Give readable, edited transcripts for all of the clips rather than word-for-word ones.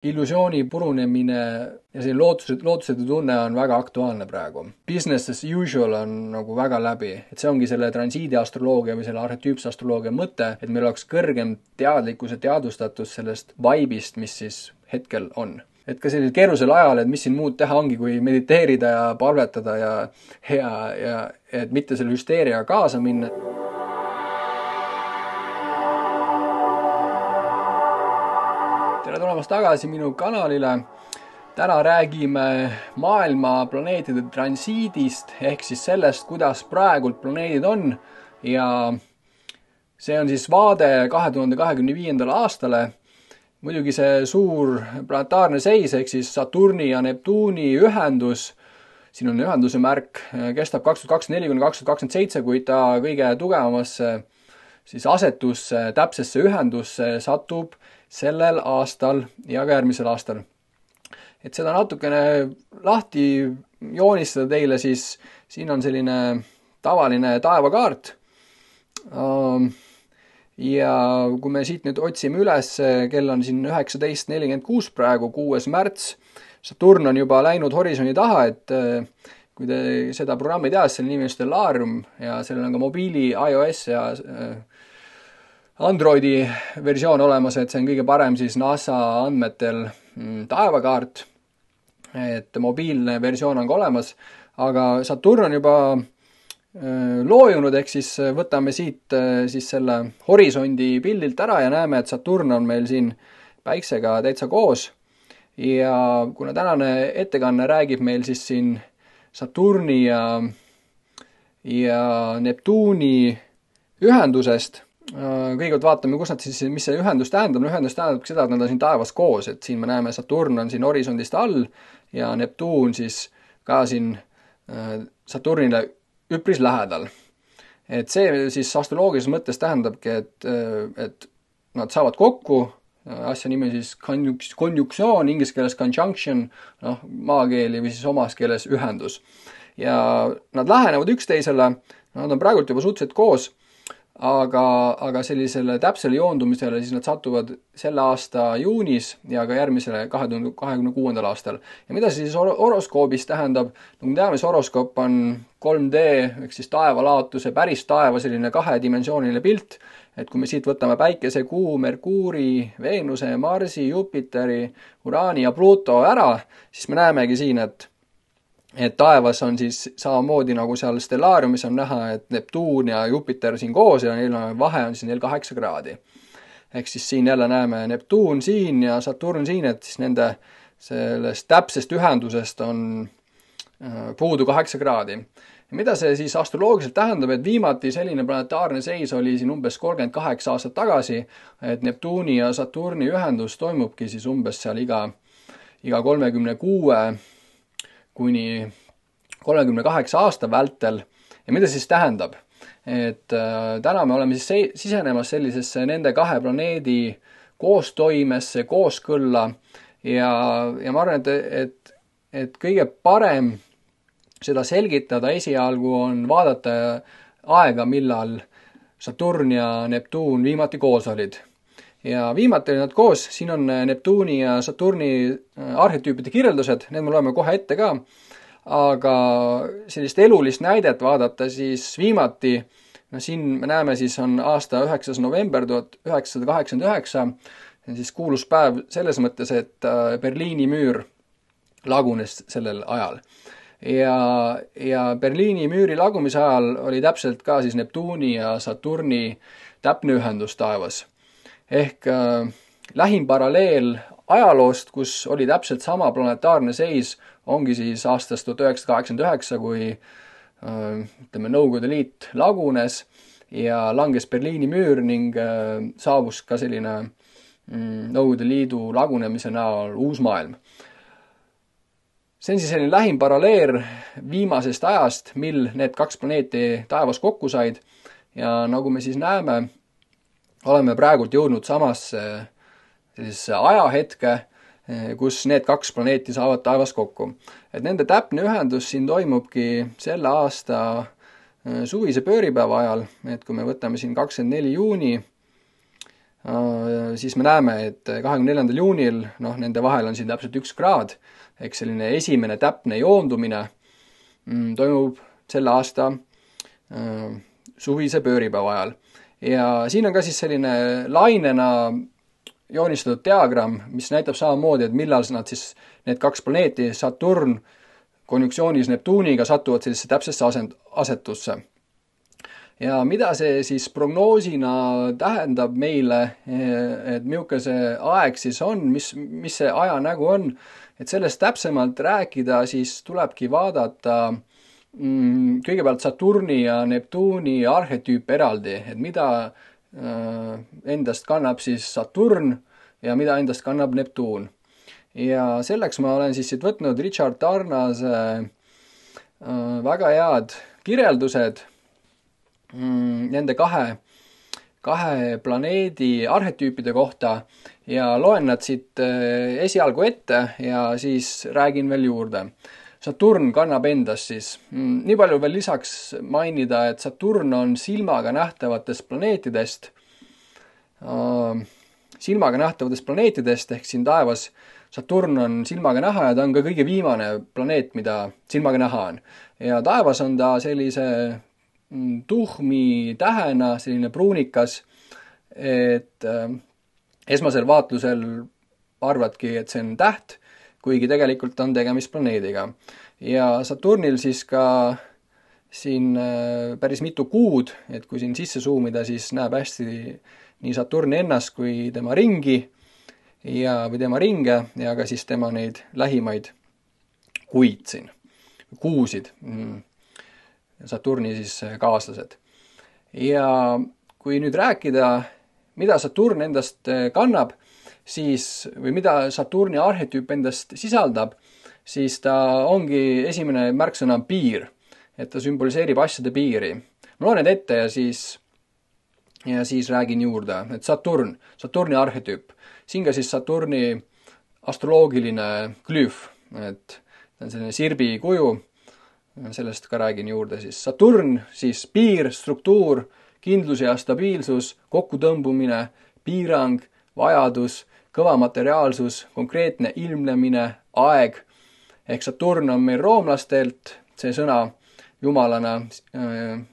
illusiooni purunemine ja see lootusetu tunne on väga aktuaalne praegu. Business as usual on nagu väga läbi, et see ongi selle transiidiastroloogia või selle arhetüüpse astroloogia mõte, et meil oleks kõrgem teadlikkus ja teadvustatus sellest vaibist, mis siis hetkel on. Et ka sellisel keerusel ajal, et mis siin muud teha ongi, kui mediteerida ja palvetada ja et mitte selle hüsteeriaga kaasa minna. Tere tulemast tagasi minu kanalile. Täna räägime maailma planeetide transiidist ehk siis sellest, kuidas praegult planeedid on ja see on siis vaade 2025. aastale. Muidugi see suur planetaarne seis ehk siis Saturni ja Neptuuni ühendus, siin on ühenduse märk, kestab 2024–2027, kui ta kõige tugevamasse siis asetusse, täpsesse ühendusse satub sellel aastal ja ka järgmisel aastal. Et seda natukene lahti joonistada teile, siis siin on selline tavaline taevakaart. Ja kui me siit nüüd otsime üles, kell on siin 19:46 praegu, 6. märts, Saturn on juba läinud horisondi taha, et kui te seda programmi ei tea, selle nimi on Stellarium ja sellel on ka mobiili, iOS ja Androidi versioon olemas, et see on kõige parem siis NASA andmetel taevakaart, et mobiilne versioon on ka olemas, aga Saturn on juba loojunud, ehk siis võtame siit siis selle horisondi pildilt ära ja näeme, et Saturn on meil siin päiksega täitsa koos ja kuna tänane ettekanne räägib meil siis siin Saturni ja Neptuuni ühendusest, kõigepealt vaatame, kus nad siis, mis see ühendus tähendab. Ühendus tähendab seda, et nad on siin taevas koos, et siin me näeme Saturn on siin horisondist all ja Neptuun siis ka siin Saturnile üpris lähedal. Et see siis astroloogilises mõttes tähendabki, et nad saavad kokku, asja nimi siis konjuktsioon, inglise keeles conjunction, maakeeli või siis omas keeles ühendus. Ja nad lähenevad üksteisele, nad on praegult juba suhteliselt koos, aga sellisele täpsele joondumisele siis nad satuvad selle aasta juunis ja ka järgmisele 2026. aastal. Ja mida see siis horoskoobis tähendab? Nagu me teame, see horoskoop on 3D, ehk siis taevalaotuse, päris taeva selline kahedimensiooniline pilt, et kui me siit võtame Päikese, Kuu, Merkuuri, Veenuse, Marsi, Jupiteri, Uraani ja Pluto ära, siis me näemegi siin, et taevas on siis samamoodi nagu seal Stellariumis on näha, et Neptuun ja Jupiter siin koos ja neil vahe on siin 8 kraadi. Ehk siis siin jälle näeme Neptuun siin ja Saturn siin, et siis nende sellest täpsest ühendusest on puudu 8 kraadi. Ja mida see siis astroloogiliselt tähendab, et viimati selline planetaarne seis oli siin umbes 38 aastat tagasi, et Neptuuni ja Saturni ühendus toimubki siis umbes seal iga 36 kuni 38 aasta vältel. Ja mida siis tähendab? Et täna me oleme siis sisenemas sellisesse nende kahe planeedi koostoimesse, kooskõlla ja ma arvan, et kõige parem seda selgitada esialgu on vaadata aega, millal Saturn ja Neptuun viimati koos olid. Ja viimati olid nad koos, siin on Neptuuni ja Saturni arhetüüpide kirjeldused, need me loeme kohe ette ka, aga sellist elulist näidet vaadata siis viimati, siin me näeme siis on aasta 9. november 1989, see on siis kuulus päev selles mõttes, et Berliini müür lagunes sellel ajal. Ja Berliini müüri lagumise ajal oli täpselt ka siis Neptuuni ja Saturni täpne ühendus taevas. Ehk lähim paralleel ajaloost, kus oli täpselt sama planetaarne seis, ongi siis aastast 1989, kui Nõukogude Liit lagunes ja langes Berliini müür ning saabus ka selline Nõukogude Liidu lagunemise näol uus maailm. See on siis selline lähim paralleel viimasest ajast, mil need kaks planeeti taevas kokku said ja nagu me siis näeme, oleme praegult jõudnud samasse ajahetke, kus need kaks planeeti saavad taevas kokku. Et nende täpne ühendus siin toimubki selle aasta suvise pööripäeva ajal, et kui me võtame siin 24. juuni, siis me näeme, et 24. juunil, nende vahel on siin täpselt 1 kraad, ehk selline esimene täpne joondumine toimub selle aasta suvise pööripäeva ajal. Ja siin on ka siis selline lainena joonistatud diagramm, mis näitab samamoodi, et millal nad siis, need 2 planeeti, Saturn konjunksioonis Neptuuniga satuvad sellisesse täpsesse asetusse. Ja mida see siis prognoosina tähendab meile, et milline see aeg siis on, mis see aja nägu on, et sellest täpsemalt rääkida, siis tulebki vaadata kõigepealt Saturni ja Neptuuni arhetüüp eraldi, et mida endast kannab siis Saturn ja mida endast kannab Neptuun. Ja selleks ma olen siis siit võtnud Richard Tarnase väga head kirjeldused nende kahe planeedi arhetüüpide kohta ja loen nad siit esialgu ette ja siis räägin veel juurde. Saturn kannab endas siis, nii palju veel lisaks mainida, et Saturn on silmaga nähtavatest planeetidest ehk siin taevas Saturn on silmaga näha ja ta on ka kõige viimane planeet, mida silmaga näha on. Ja taevas on ta sellise tuhmi tähena, selline pruunikas, et esmasel vaatlusel arvadki, et see on täht, kuigi tegelikult on tegemist planeediga. Ja Saturnil siis ka siin päris mitu kuud, et kui siin sisse zoomida, siis näeb hästi nii Saturni ennast kui tema ringi või tema ringe ja ka siis tema neid lähimaid kuid siin, kuusid, Saturni siis kaaslased. Ja kui nüüd rääkida, mida Saturn endast kannab, või mida Saturni arhetüüp endast sisaldab, siis ta ongi esimene märksõna piir, et ta sümboliseerib asjade piiri. Ma loen need ette ja siis räägin juurde, et Saturni arhetüüp. Siin ka siis Saturni astroloogiline glüüf, et ta on selline sirbi kuju, sellest ka räägin juurde siis. Saturn siis piir, struktuur, kindlus ja stabiilsus, kokkutõmbumine, piirang, vajadus, kõva materiaalsus, konkreetne ilmnemine, aeg. Ehk Saturn on meil roomlastelt, see sõna jumalana.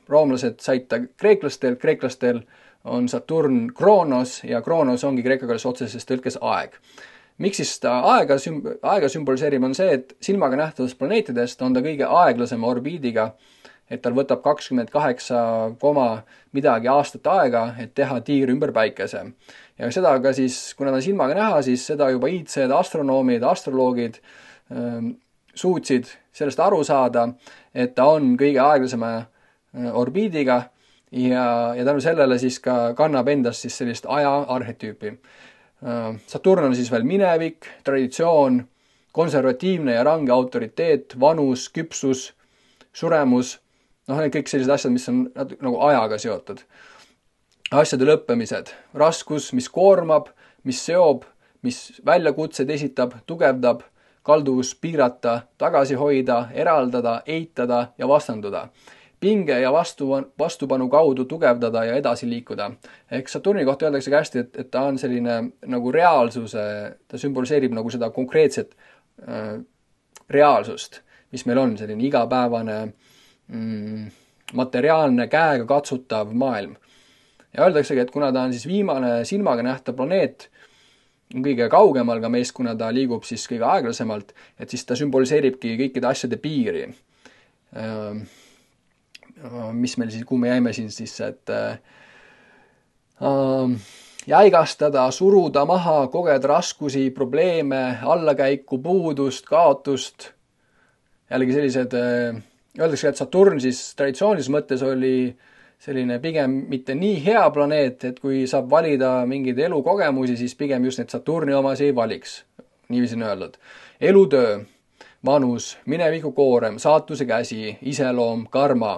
Roomlased said ta kreeklastelt, kreeklastel on Saturn Kronos ja Kronos ongi kreeka keeles otseses tõlkes aeg. Miks siis ta aega sümboliseerib on see, et silmaga nähtavast planeetidest on ta kõige aeglasema orbiidiga, et tal võtab 28, midagi aastat aega, et teha tiir ümber päikese. Ja seda ka siis, kuna ta silmaga näha, siis seda juba iidsed astronoomid, astroloogid suutsid sellest aru saada, et ta on kõige aeglasema orbiidiga ja tänu sellele siis ka kannab endast siis sellist aja arhetüüpi. Saturn on siis veel minevik, traditsioon, konservatiivne ja range autoriteet, vanus, küpsus, suremus, need kõik sellised asjad, mis on nagu ajaga seotud. Asjade lõppemised, raskus, mis koormab, mis seob, mis väljakutseid esitab, tugevdab, kalduvus piirata, tagasi hoida, eraldada, eitada ja vastanduda. Pinge ja vastupanu kaudu tugevdada ja edasi liikuda. Ehk Saturni kohta öeldakse hästi, et ta on selline nagu reaalsuse, ta sümboliseerib nagu seda konkreetset reaalsust, mis meil on, selline igapäevane materiaalne käega katsutav maailm. Ja öeldaksegi, et kuna ta on siis viimane silmaga nähtav planeet, kõige kaugemal ka meist, kuna ta liigub siis kõige aeglasemalt, et siis ta sümboliseeribki kõikide asjade piiri. Mis meil siis, kuhu me jäime siis, et jäigastada, suruda maha, kogeda raskusi, probleeme, allakäiku, puudust, kaotust. Jällegi sellised, öeldakse, et Saturn siis traditsioonilises mõttes oli selline pigem mitte nii hea planeet, et kui saab valida mingeid elukogemusi, siis pigem just need Saturni omasi ei valiks. Niiviisi on öeldud. Elutöö, vanus, mineviku koorem, saatuse käsi, iseloom, karma,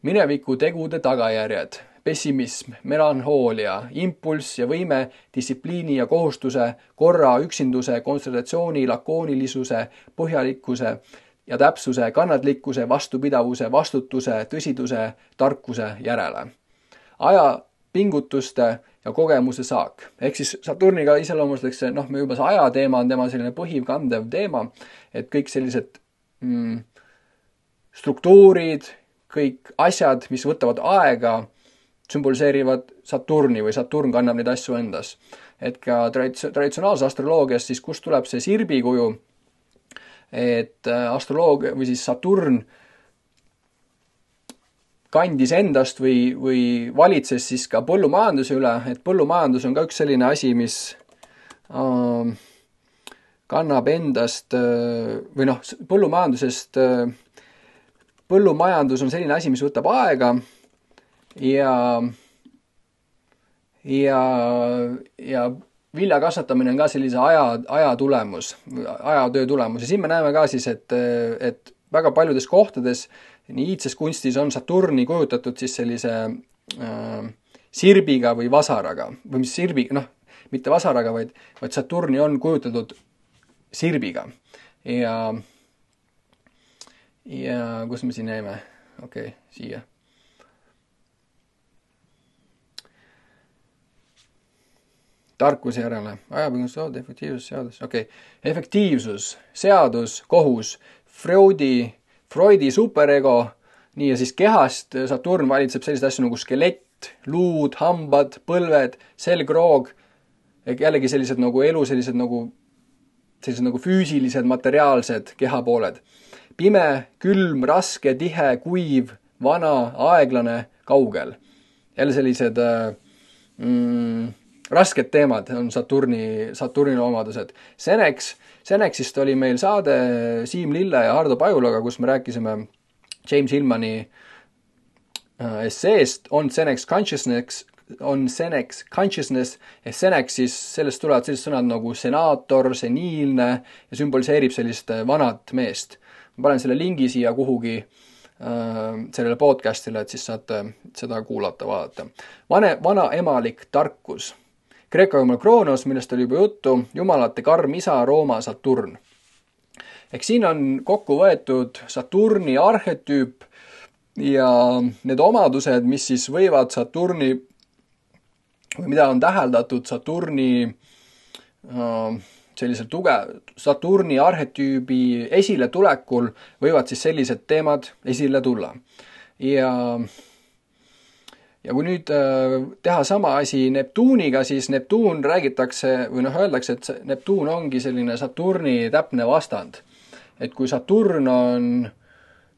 mineviku tegude tagajärjed, pessimism, melanhoolia, impulss ja võime, distsipliini ja kohustuse, korra, üksinduse, kontsentratsiooni, lakoonilisuse, põhjalikkuse ja täpsuse, kannatlikkuse, vastupidavuse, vastutuse, tõsiduse, tarkuse järele. Aja, pingutuste, ja kogemuse saak. Ehk siis Saturniga iseloomustatakse, me juba see ajateema on tema selline põhikandev teema, et kõik sellised struktuurid, kõik asjad, mis võtavad aega, sümboliseerivad Saturni või Saturn kannab neid asju endas. Et ka traditsionaalse astroloogias siis, kust tuleb see sirbi kuju, et astroloogia või siis Saturn kandis endast või valitses siis ka põllumajanduse üle, et põllumajandus on ka üks selline asi, mis kannab endast või põllumajandus on selline asi, mis võtab aega ja vilja kasvatamine on ka sellise ajatöö tulemus. Ja siin me näeme ka siis, et väga paljudes kohtades nii iidses kunstis on Saturni kujutatud siis sellise sirbiga või vasaraga. Või mis sirbiga, mitte vasaraga, vaid Saturni on kujutatud sirbiga. Ja kus me siin näeme? Okei, siia. Tarkuse järele. Ajapõgustused, efektiivsus, seadus. Okei. Efektiivsus, seadus, kohus, Freudi superego, nii ja siis kehast Saturn valitseb sellised asju nagu skelett, luud, hambad, põlved, selgroog, jällegi sellised nagu elu, sellised nagu füüsilised, materiaalsed kehapooled. Pime, külm, raske, tihe, kuiv, vana, aeglane, kaugel. Jälle sellised rasked teemad on Saturnil omadused. Senexist oli meil saade Siim Lille ja Hardo Pajulaga, kus me rääkisime James Hillmani esseest On Senex Consciousness ja Senex siis sellest tulevad sellised sõnad nagu senaator, seniilne ja sümboliseerib sellist vanat meest. Ma panen selle lingi siia kuhugi sellele podcastile, et siis saate seda kuulata, vaadata. Vana emalik tarkus. Kreeka jumal Kroonos, millest oli juba juttu, jumalate karm isa, Rooma Saturn. Ehk siin on kokku võetud Saturni arhetüüp ja need omadused, mis siis võivad Saturni, või mida on täheldatud Saturni sellisel Saturni arhetüübi esile tulekul, võivad siis sellised teemad esile tulla. Ja kui nüüd teha sama asi Neptuuniga, siis Neptuun räägitakse või öeldakse, et Neptuun ongi selline Saturni täpne vastand. Et kui Saturn on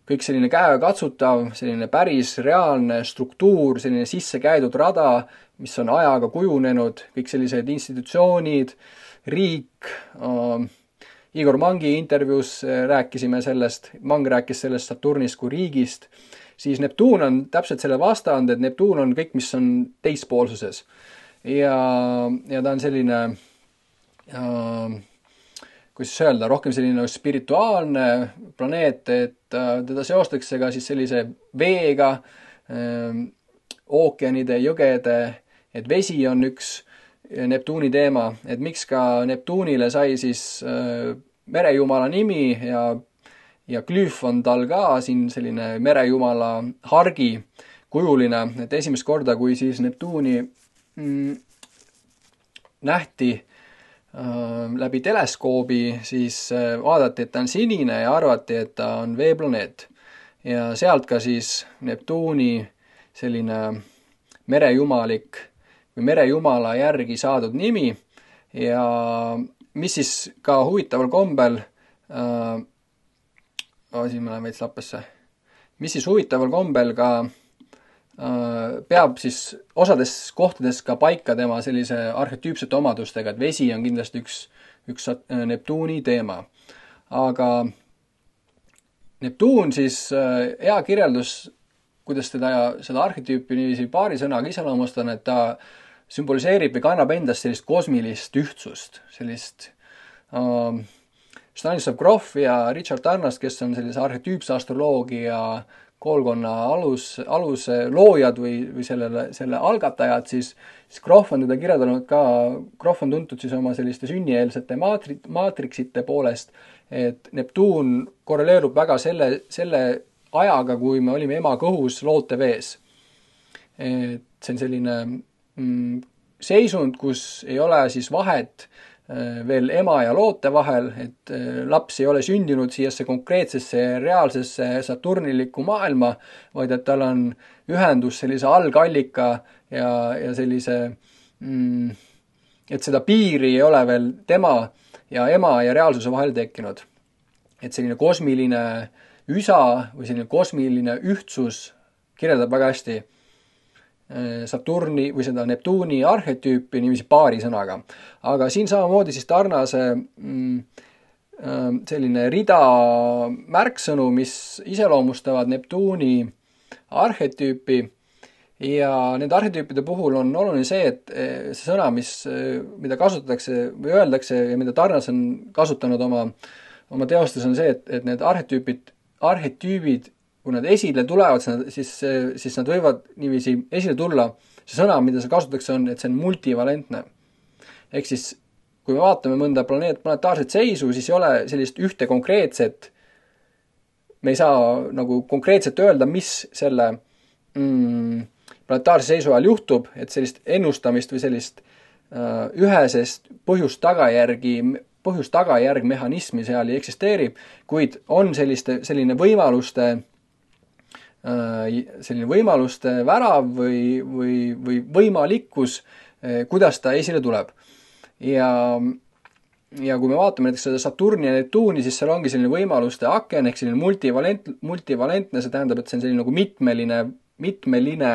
kõik selline käekatsutav, selline päris reaalne struktuur, selline sisse käidud rada, mis on ajaga kujunenud, kõik sellised institutsioonid, riik, Igor Mangi intervjuus rääkisime sellest, Mang rääkis sellest Saturnist kui riigist, siis Neptuun on täpselt selle vastand, et Neptuun on kõik, mis on teispoolsuses. Ja ta on selline, kuidas öelda, rohkem selline spirituaalne planeet, et teda seostatakse ka siis sellise veega, ookeanide, jõgede, et vesi on üks Neptuuni teema, et miks ka Neptuunile sai siis merejumala nimi ja glüüf on tal ka siin selline merejumala hargi kujuline, et esimest korda, kui siis Neptuuni nähti läbi teleskoobi, siis vaadati, et ta on sinine ja arvati, et ta on veeplaneet. Ja sealt ka siis Neptuuni selline merejumalik või merejumala järgi saadud nimi ja mis siis ka huvitaval kombel siin ma lähen veits lappesse. Mis siis huvitaval kombel ka peab siis osades kohtades ka paika tema sellise arhetüüpsete omadustega, et vesi on kindlasti üks Neptuuni teema. Aga Neptuun siis hea kirjeldus, kuidas seda arhetüüpi niiviisi paari sõnaga iseloomustan, et ta sümboliseerib või kannab endast sellist kosmilist ühtsust, sellist Stanislav Grof ja Richard Tarnas, kes on sellise arhetüüpse astroloogia koolkonna aluse loojad või selle algatajad, siis Grof on teda kirjeldanud ka, Grof on tuntud siis oma selliste sünnieelsete maatriksite poolest, et Neptuun korreleerub väga selle ajaga, kui me olime ema kõhus lootevees. Et see on selline seisund, kus ei ole siis vahet veel ema ja loote vahel, et laps ei ole sündinud siiasse konkreetsesse reaalsesse saturnilikku maailma, vaid et tal on ühendus sellise algallika ja sellise, et seda piiri ei ole veel tema ja ema ja reaalsuse vahel tekkinud. Et selline kosmiline üsa või selline kosmiline ühtsus kirjeldab väga hästi Saturni või seda Neptuuni arhetüüpi niiviisi paari sõnaga. Aga siin samamoodi siis tarnase selline rida märksõnu, mis iseloomustavad Neptuuni arhetüüpi ja nende arhetüüpide puhul on oluline see, et see sõna, mida kasutatakse või öeldakse ja mida tarnas on kasutanud oma teostes on see, et need arhetüübid kui nad esile tulevad, siis nad võivad niiviisi esile tulla. See sõna, mida see kasutatakse, on, et see on multivalentne. Ehk siis, kui me vaatame mõnda planetaarset seisu, siis ei ole sellist ühte konkreetset, me ei saa nagu konkreetselt öelda, mis selle planetaarse seisu ajal juhtub, et sellist ennustamist või sellist ühesest põhjus-tagajärg mehhanismi seal ei eksisteeri, kuid on selline võimaluste värav või võimalikkus, kuidas ta esile tuleb. Ja kui me vaatame näiteks seda Saturni ja Neptuuni, siis seal ongi selline võimaluste aken, ehk selline multivalentne, see tähendab, et see on selline nagu mitmeline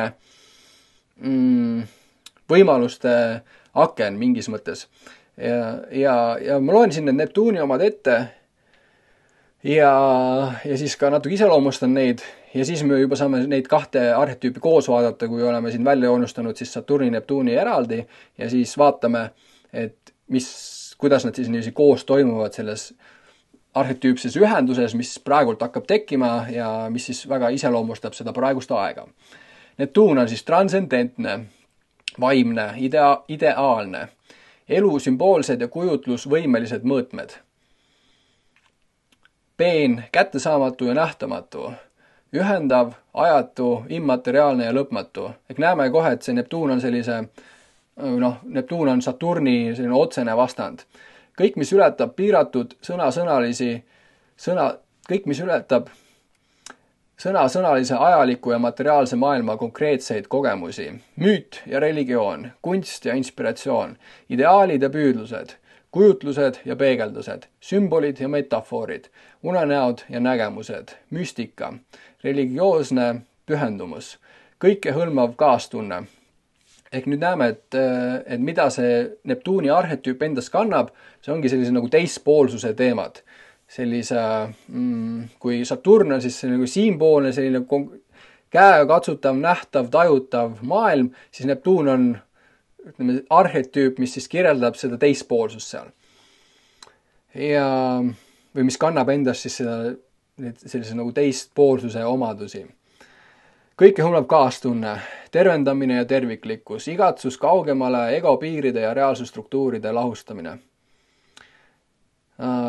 võimaluste aken mingis mõttes. Ja ma loen siin need Neptuuni omad ette ja siis ka natuke iseloomustan neid ja siis me juba saame neid kahte arhetüüpi koos vaadata, kui oleme siin välja joonustanud siis Saturni ja Neptuuni eraldi ja siis vaatame, et kuidas nad siis niiviisi koos toimuvad selles arhetüüpses ühenduses, mis praegult hakkab tekkima ja mis siis väga iseloomustab seda praegust aega. Neptuun on siis transcendentne, vaimne, ideaalne, elu sümboolsed ja kujutlusvõimelised mõõtmed. Peen, kättesaamatu ja nähtamatu, ühendav, ajatu, immateriaalne ja lõpmatu. Ehk näeme kohe, et see Neptuun on Neptuun on Saturni selline otsene vastand. Kõik, mis ületab piiratud kõik, mis ületab sõnasõnalise ajaliku ja materiaalse maailma konkreetseid kogemusi, müüt ja religioon, kunst ja inspiratsioon, ideaalid ja püüdlused, kujutlused ja peegeldused, sümbolid ja metafoorid, unenäod ja nägemused, müstika, religioosne pühendumus, kõikehõlmav kaastunne. Ehk nüüd näeme, et mida see Neptuuni arhetüüp endas kannab, see ongi sellise nagu teispoolsuse teemad. Sellise, kui Saturn on siis selline siinpoolne, selline käega katsutav, nähtav, tajutav maailm, siis Neptuun on arhetüüp, mis siis kirjeldab seda teispoolsust seal. Või mis kannab endas siis sellise nagu teistpoolsuse omadusi. Kõikehõlmav kaastunne, tervendamine ja terviklikkus, igatsus kaugemale, ego piiride ja reaalsusstruktuuride lahustamine.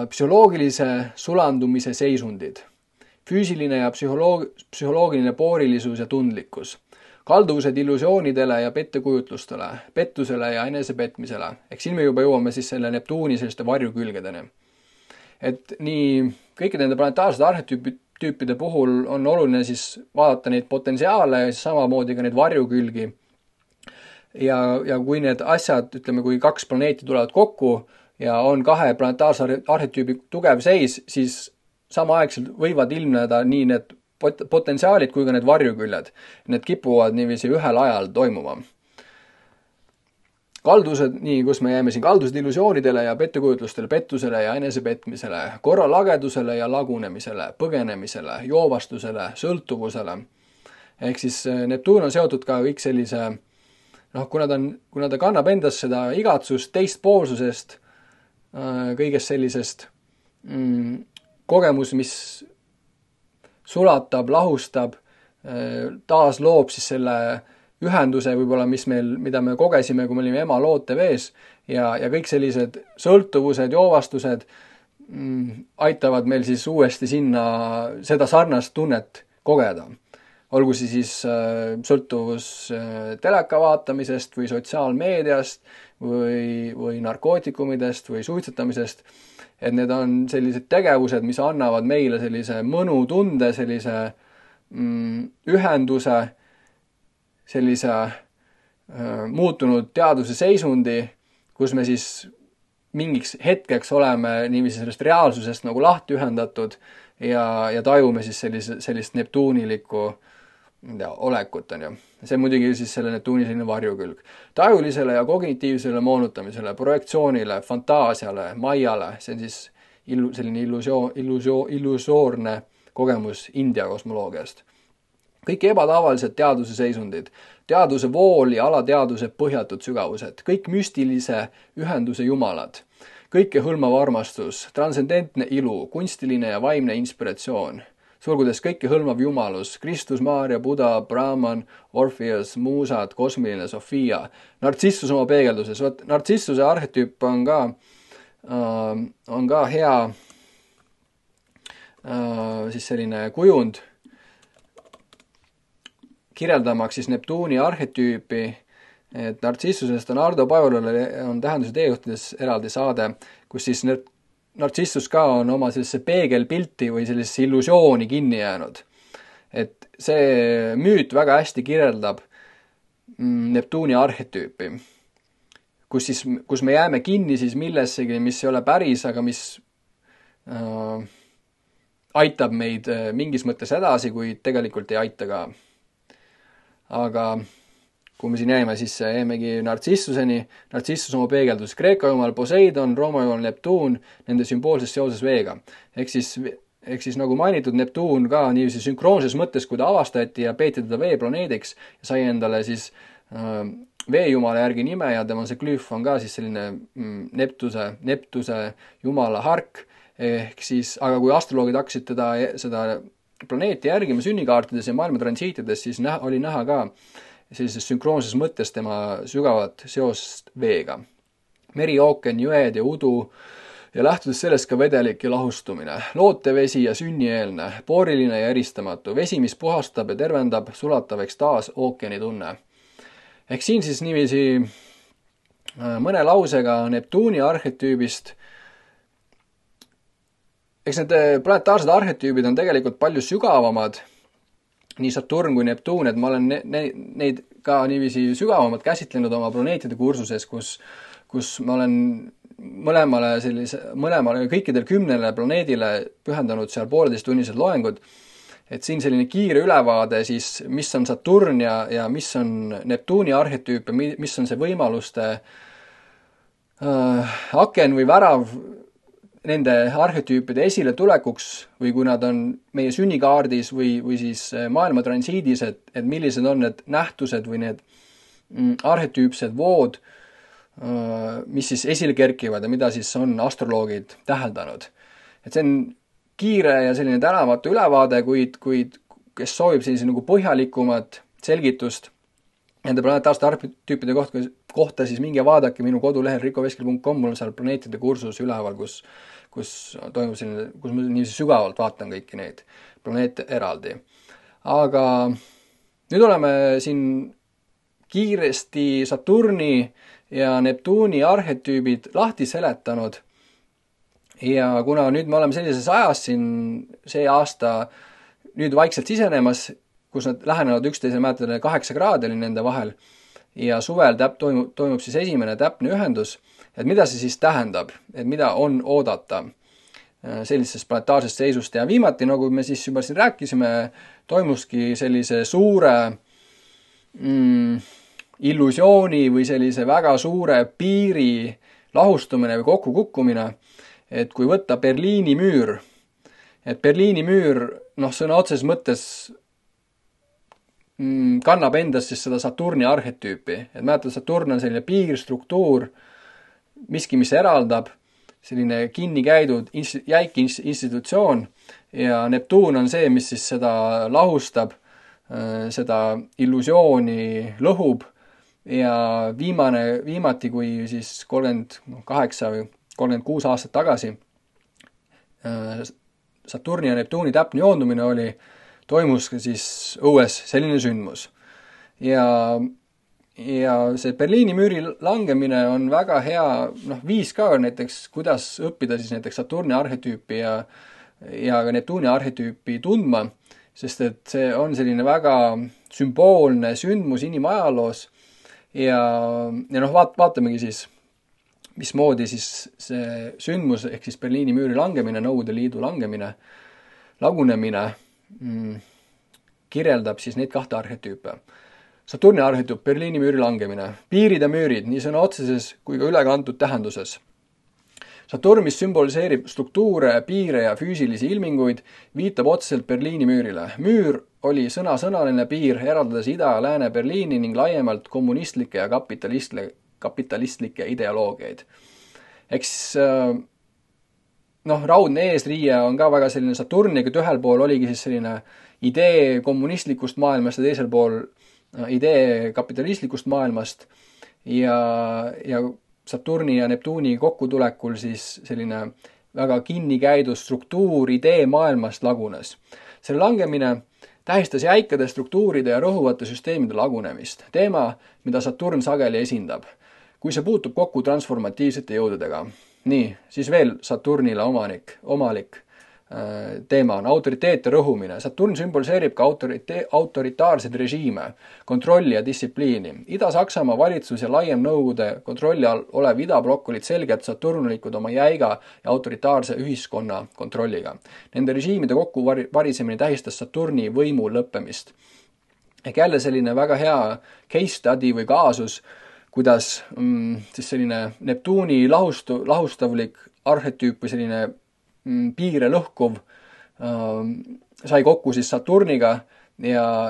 Psühholoogilise sulandumise seisundid, füüsiline ja psühholoogiline poorilisus ja tundlikkus, kalduvused illusioonidele ja pettekujutlustele, pettusele ja enesepetmisele. Ehk siin me juba jõuame siis selle Neptuuni selliste varjukülgedeni. Et nii kõikide nende planetaarsete arhetüüpide puhul on oluline siis vaadata neid potentsiaale ja siis samamoodi ka neid varjukülgi. Ja kui need asjad, ütleme, kui kaks planeeti tulevad kokku ja on kahe planetaarse arhetüübi tugev seis, siis samaaegselt võivad ilmneda nii need potentsiaalid kui ka need varjuküljed. Need kipuvad niiviisi ühel ajal toimuma. Kaldused, kus me jääme siin, kaldused illusioonidele ja pettekujutlustele, pettusele ja enesepetmisele, korra lagedusele ja lagunemisele, põgenemisele, joovastusele, sõltuvusele. Ehk siis Neptuun on seotud ka kõik sellise, kuna ta kannab endas seda igatsust teistpoolsusest, kõigest sellisest kogemus, mis sulatab, lahustab, taas loob siis selle ühenduse võib-olla, mida me kogesime, kui me olime ema loote vees ja kõik sellised sõltuvused, joovastused aitavad meil siis uuesti sinna seda sarnast tunnet kogeda. olgu see siis sõltuvus teleka vaatamisest või sotsiaalmeediast või narkootikumidest või suitsetamisest, et need on sellised tegevused, mis annavad meile sellise mõnutunde, sellise ühenduse, sellise muutunud teaduse seisundi, kus me siis mingiks hetkeks oleme niiviisi sellest reaalsusest nagu lahti ühendatud ja tajume siis sellist neptuunilikku olekut, on ju. See muidugi siis selle Neptuuni selline varjukülg. Tajulisele ja kognitiivsele moonutamisele, projektsioonile, fantaasiale, maiale, see on siis selline illusoorne kogemus India kosmoloogiast. Kõik ebatavalised teaduse seisundid, teaduse vool ja alateaduse põhjatud sügavused, kõik müstilise ühenduse jumalad, kõike hõlmav armastus, transcendentne ilu, kunstiline ja vaimne inspiratsioon, sulgudes kõike hõlmav jumalus, Kristus, Maarja, Buda, Brahman, Orpheus, muusad, kosmiline Sofia, nartsissus oma peegelduses. Nartsissuse arhetüüp on ka hea siis selline kujund, kirjeldamaks siis Neptuuni arhetüüpi, et nartsissusest on Ardo Pajulale on tähenduse teejuhtides eraldi saade, kus siis nartsissus ka on oma sellisesse peegelpilti või sellisesse illusiooni kinni jäänud. Et see müüt väga hästi kirjeldab Neptuuni arhetüüpi, kus me jääme kinni siis millessegi, mis ei ole päris, aga mis aitab meid mingis mõttes edasi, kuid tegelikult ei aita ka. Aga kui me siin jäimegi nartsissuseni, nartsissus oma peegeldus, Kreeka jumal Poseidon, Rooma jumal Neptuun, nende sümboolses seoses veega. Ehk siis nagu mainitud Neptuun ka niiviisi sünkroonses mõttes, kui ta avastati ja peeti teda veeplaneediks ja sai endale siis veejumala järgi nime ja tema see glüüf on ka siis selline Neptuse jumala hark. Ehk siis, aga kui astroloogid hakkasid seda planeeti järgima sünnikaartides ja maailma transiitides, siis oli näha ka sellises sünkroonses mõttes tema sügavat seost veega. Meri, ookean, jõed ja udu ja lähtudes sellest ka vedelik ja lahustumine. Lootevesi ja sünnieelne, pooriline ja eristamatu, vesi, mis puhastab ja tervendab, sulatav ekstaas, ookeani tunne. Ehk siin siis niiviisi mõne lausega Neptuuni arhetüübist. Eks need planetaarsed arhetüübid on tegelikult palju sügavamad, nii Saturn kui Neptuun, et ma olen neid ka niiviisi sügavamalt käsitlenud oma planeetide kursuses, kus ma olen mõlemale kõikidel 10 planeedile pühendanud seal 1,5-tunnised loengud, et siin selline kiire ülevaade siis, mis on Saturn ja mis on Neptuuni arhetüüp ja mis on see võimaluste aken või värav nende arhetüüpide esile tulekuks või kui nad on meie sünnikaardis või siis maailma transiidis, et millised on need nähtused või need arhetüüpsed vood, mis siis esile kerkivad ja mida siis on astroloogid täheldanud. Et see on kiire ja selline tänamatu ülevaade, kuid kes soovib sellise nagu põhjalikumat selgitust nende planetaarsete arhetüüpide kohta, siis minge vaadake minu kodulehel rikoveskil.com, mul on seal planeetide kursus üleval, kus toimub selline, kus ma nii sügavalt vaatan kõiki neid planeete eraldi. Aga nüüd oleme siin kiiresti Saturni ja Neptuuni arhetüübid lahti seletanud ja kuna nüüd me oleme sellises ajas siin see aasta nüüd vaikselt sisenemas, kus nad lähenevad üksteise mäletele 8 kraadi oli nende vahel ja suvel toimub siis esimene täpne ühendus, et mida see siis tähendab, et mida on oodata sellisest planetaarsest seisust ja viimati, nagu me siis juba siin rääkisime, toimuski sellise suure illusiooni või sellise väga suure piiri lahustumine või kokkukukkumine, et kui võtta Berliini müür, et Berliini müür, sõna otseses mõttes kannab endas siis seda Saturni arhetüüpi, et mäletad, Saturn on selline piirstruktuur, miski, mis eraldab, selline kinni käidud jäik institutsioon ja Neptuun on see, mis siis seda lahustab, seda illusiooni lõhub ja viimati, kui siis 38 või 36 aastat tagasi Saturni ja Neptuuni täpne joondumine oli, toimus ka siis õues selline sündmus. Ja see Berliini müüri langemine on väga hea viis ka näiteks, kuidas õppida siis näiteks Saturni arhetüüpi ja ka Neptuuni arhetüüpi tundma, sest et see on selline väga sümboolne sündmus inimajaloos ja vaatamegi siis, mismoodi siis see sündmus ehk siis Berliini müüri langemine, Nõukogude Liidu lagunemine kirjeldab siis neid kahte arhetüüpe. Saturni arhetüüp, Berliini müüri langemine, piirid ja müürid, nii sõna otseses kui ka ülekantud tähenduses. Saturn, mis sümboliseerib struktuure, piire ja füüsilisi ilminguid, viitab otseselt Berliini müürile. Müür oli sõnasõnaline piir, eraldades Ida- ja Lääne-Berliini ning laiemalt kommunistlikke ja kapitalistlikke ideoloogiaid. Eks raudne eesriie on ka väga selline Saturniga, et ühel pool oligi siis selline idee kommunistlikust maailmast ja teisel pool idee kapitalistlikust maailmast ja Saturni ja Neptuuni kokkutulekul siis selline väga kinni käidud struktuur idee maailmast lagunes. Selle langemine tähistas jäikade struktuuride ja rõhuvate süsteemide lagunemist, teema, mida Saturn sageli esindab, kui see puutub kokku transformatiivsete jõududega. Nii, siis veel Saturnile omalik teema on autoriteet ja rõhumine. Saturn sümboliseerib ka autoritaarseid režiime, kontrolli ja distsipliini. Ida-Saksamaa valitsus ja laiem Nõukogude kontrolli all olev idablokk olid selgelt saturnlikud oma jäiga ja autoritaarse ühiskonna kontrolliga. Nende režiimide kokku varisemine tähistas Saturni võimu lõppemist. Ehk jälle selline väga hea case study või kaasus, kuidas siis selline Neptuuni lahustavlik arhetüüp või selline piire lõhkuv sai kokku siis Saturniga ja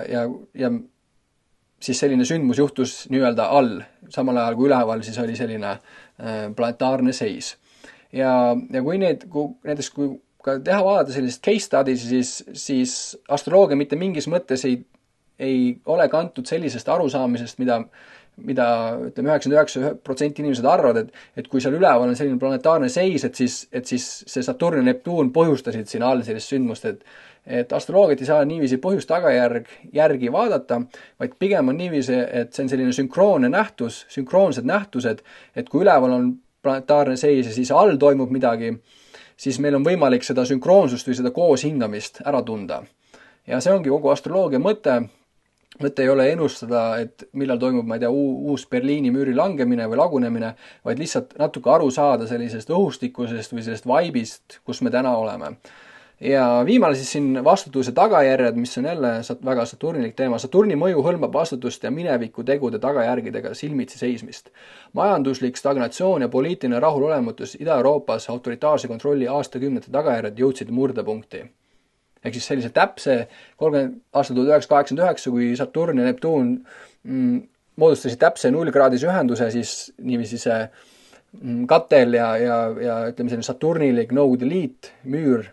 siis selline sündmus juhtus nii-öelda all, samal ajal kui üleval siis oli selline planetaarne seis. Ja kui näiteks kui ka teha vaadata sellist case study, siis astroloogia mitte mingis mõttes ei ole kantud sellisest arusaamisest, mida ütleme 99% inimesed arvavad, et kui seal üleval on selline planetaarne seis, et siis see Saturn ja Neptuun põhjustasid siin all sellist sündmust, et astroloogiat ei saa niiviisi põhjust-tagajärgi vaadata, vaid pigem on niiviisi, et see on selline sünkroonsed nähtused, et kui üleval on planetaarne seis ja siis all toimub midagi, siis meil on võimalik seda sünkroonsust või seda kooshingamist ära tunda. Ja see ongi kogu astroloogia mõte. Mõte ei ole ennustada, et millal toimub, ma ei tea, uus Berliini müüri langemine või lagunemine, vaid lihtsalt natuke aru saada sellisest õhustikusest või sellest vaibist, kus me täna oleme. Ja viimane siis siin vastutuse tagajärjed, mis on jälle väga saturnilik teema. Saturni mõju hõlmab vastutust ja mineviku tegude tagajärgedega silmitsi seismist. Majanduslik stagnatsioon ja poliitiline rahulolematus Ida-Euroopas autoritaarse kontrolli aastakümnete tagajärjed jõudsid murdepunkti. Ehk siis sellise täpse 1989, kui Saturn ja Neptuun moodustasid täpse 0-kraadise ühenduse, siis niiviisi see katel ja ütleme selline Saturnilik Nõukogude Liit, müür,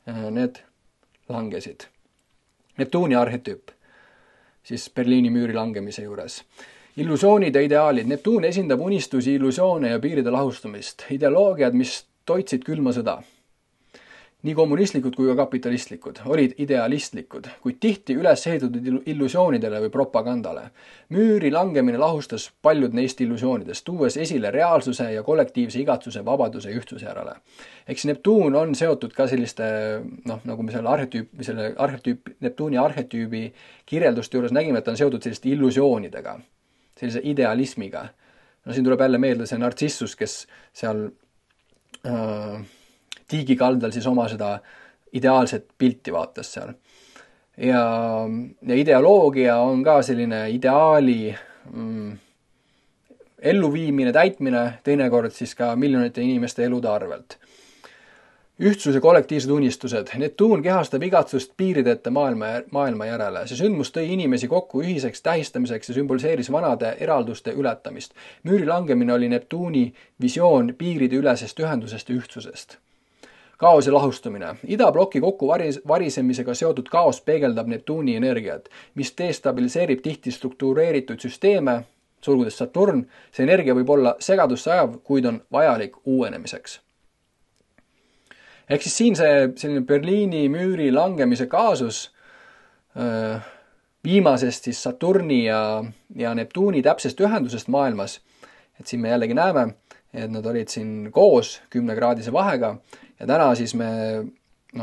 need langesid. Neptuuni arhetüüp, siis Berliini müüri langemise juures. Illusioonid ja ideaalid. Neptuun esindab unistusi, illusioone ja piiride lahustamist. Ideoloogiad, mis toitsid külma sõda. Nii kommunistlikud kui ka kapitalistlikud, olid idealistlikud, kuid tihti üles ehitatud illusioonidele või propagandale. Müüri langemine lahustas paljud neist illusioonidest, tuues esile reaalsuse ja kollektiivse igatsuse, vabaduse ja ühtsuse järele. Eks Neptuun on seotud ka selliste, nagu me selle Neptuuni arhetüübi kirjelduste juures nägime, et on seotud selliste illusioonidega, sellise idealismiga. Siin tuleb jälle meelde see nartsissus, kes seal tiigikaldal siis oma seda ideaalset pilti vaatas seal. Ja ideoloogia on ka selline ideaali elluviimine, täitmine, teinekord siis ka miljonite inimeste elude arvelt. Ühtsus ja kollektiivsed unistused. Neptuun kehastab igatsust piirideta maailma järele. See sündmus tõi inimesi kokku ühiseks tähistamiseks ja sümboliseeris vanade eralduste ületamist. Müüri langemine oli Neptuuni visioon piiride ülesest ühendusest ja ühtsusest. Kaos ja lahustumine. Idabloki kokku varisemisega seotud kaos peegeldab Neptuuni energiat, mis destabiliseerib tihti struktureeritud süsteeme, sulgudes Saturn. See energia võib olla segadusse ajav, kuid on vajalik uuenemiseks. Ehk siis siin see selline Berliini müüri langemise kaasus viimasest siis Saturni ja Neptuuni täpsest ühendusest maailmas. Et siin me jällegi näeme, et nad olid siin koos 10-kraadise vahega ja täna siis me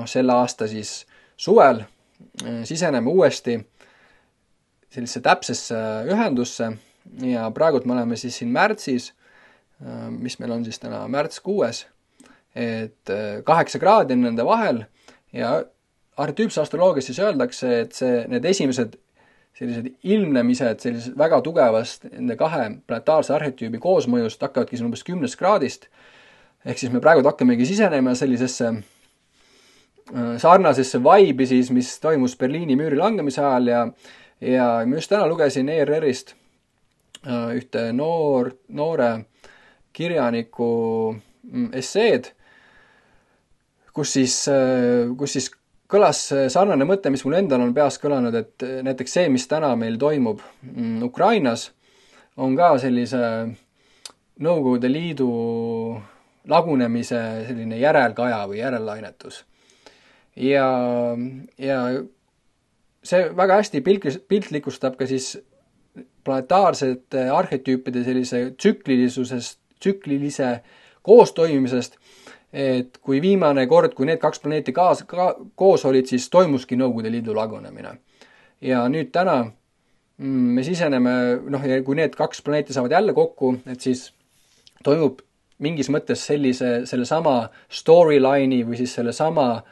selle aasta siis suvel siseneme uuesti sellisesse täpsesse ühendusse ja praegult me oleme siis siin märtsis, mis meil on siis täna märts 6, et 8 kraadi on nende vahel ja arhetüüpse astroloogias siis öeldakse, et need esimesed sellised ilmnemised sellised väga tugevast nende kahe planetaarse arhetüübi koosmõjust hakkavadki siin umbes 10 kraadist. Ehk siis me praegu hakkamegi sisenema sellisesse sarnasesse vibe'i siis, mis toimus Berliini müüri langemise ajal ja ma just täna lugesin ERR-ist ühte noore kirjaniku esseed, kus siis kõlas sarnane mõte, mis mul endal on peas kõlanud, et näiteks see, mis täna meil toimub Ukrainas, on ka sellise Nõukogude Liidu lagunemise selline järelkaja või järellainetus. Ja see väga hästi piltlikustab ka siis planetaarsete arhetüüpide sellise tsüklilise koostoimimisest, et kui viimane kord, kui need 2 planeeti koos olid, siis toimuski Nõukogude Liidu lagunemine. Ja nüüd täna me siseneme, ja kui need 2 planeeti saavad jälle kokku, et siis toimub mingis mõttes selle sama storyline'i või siis selle sama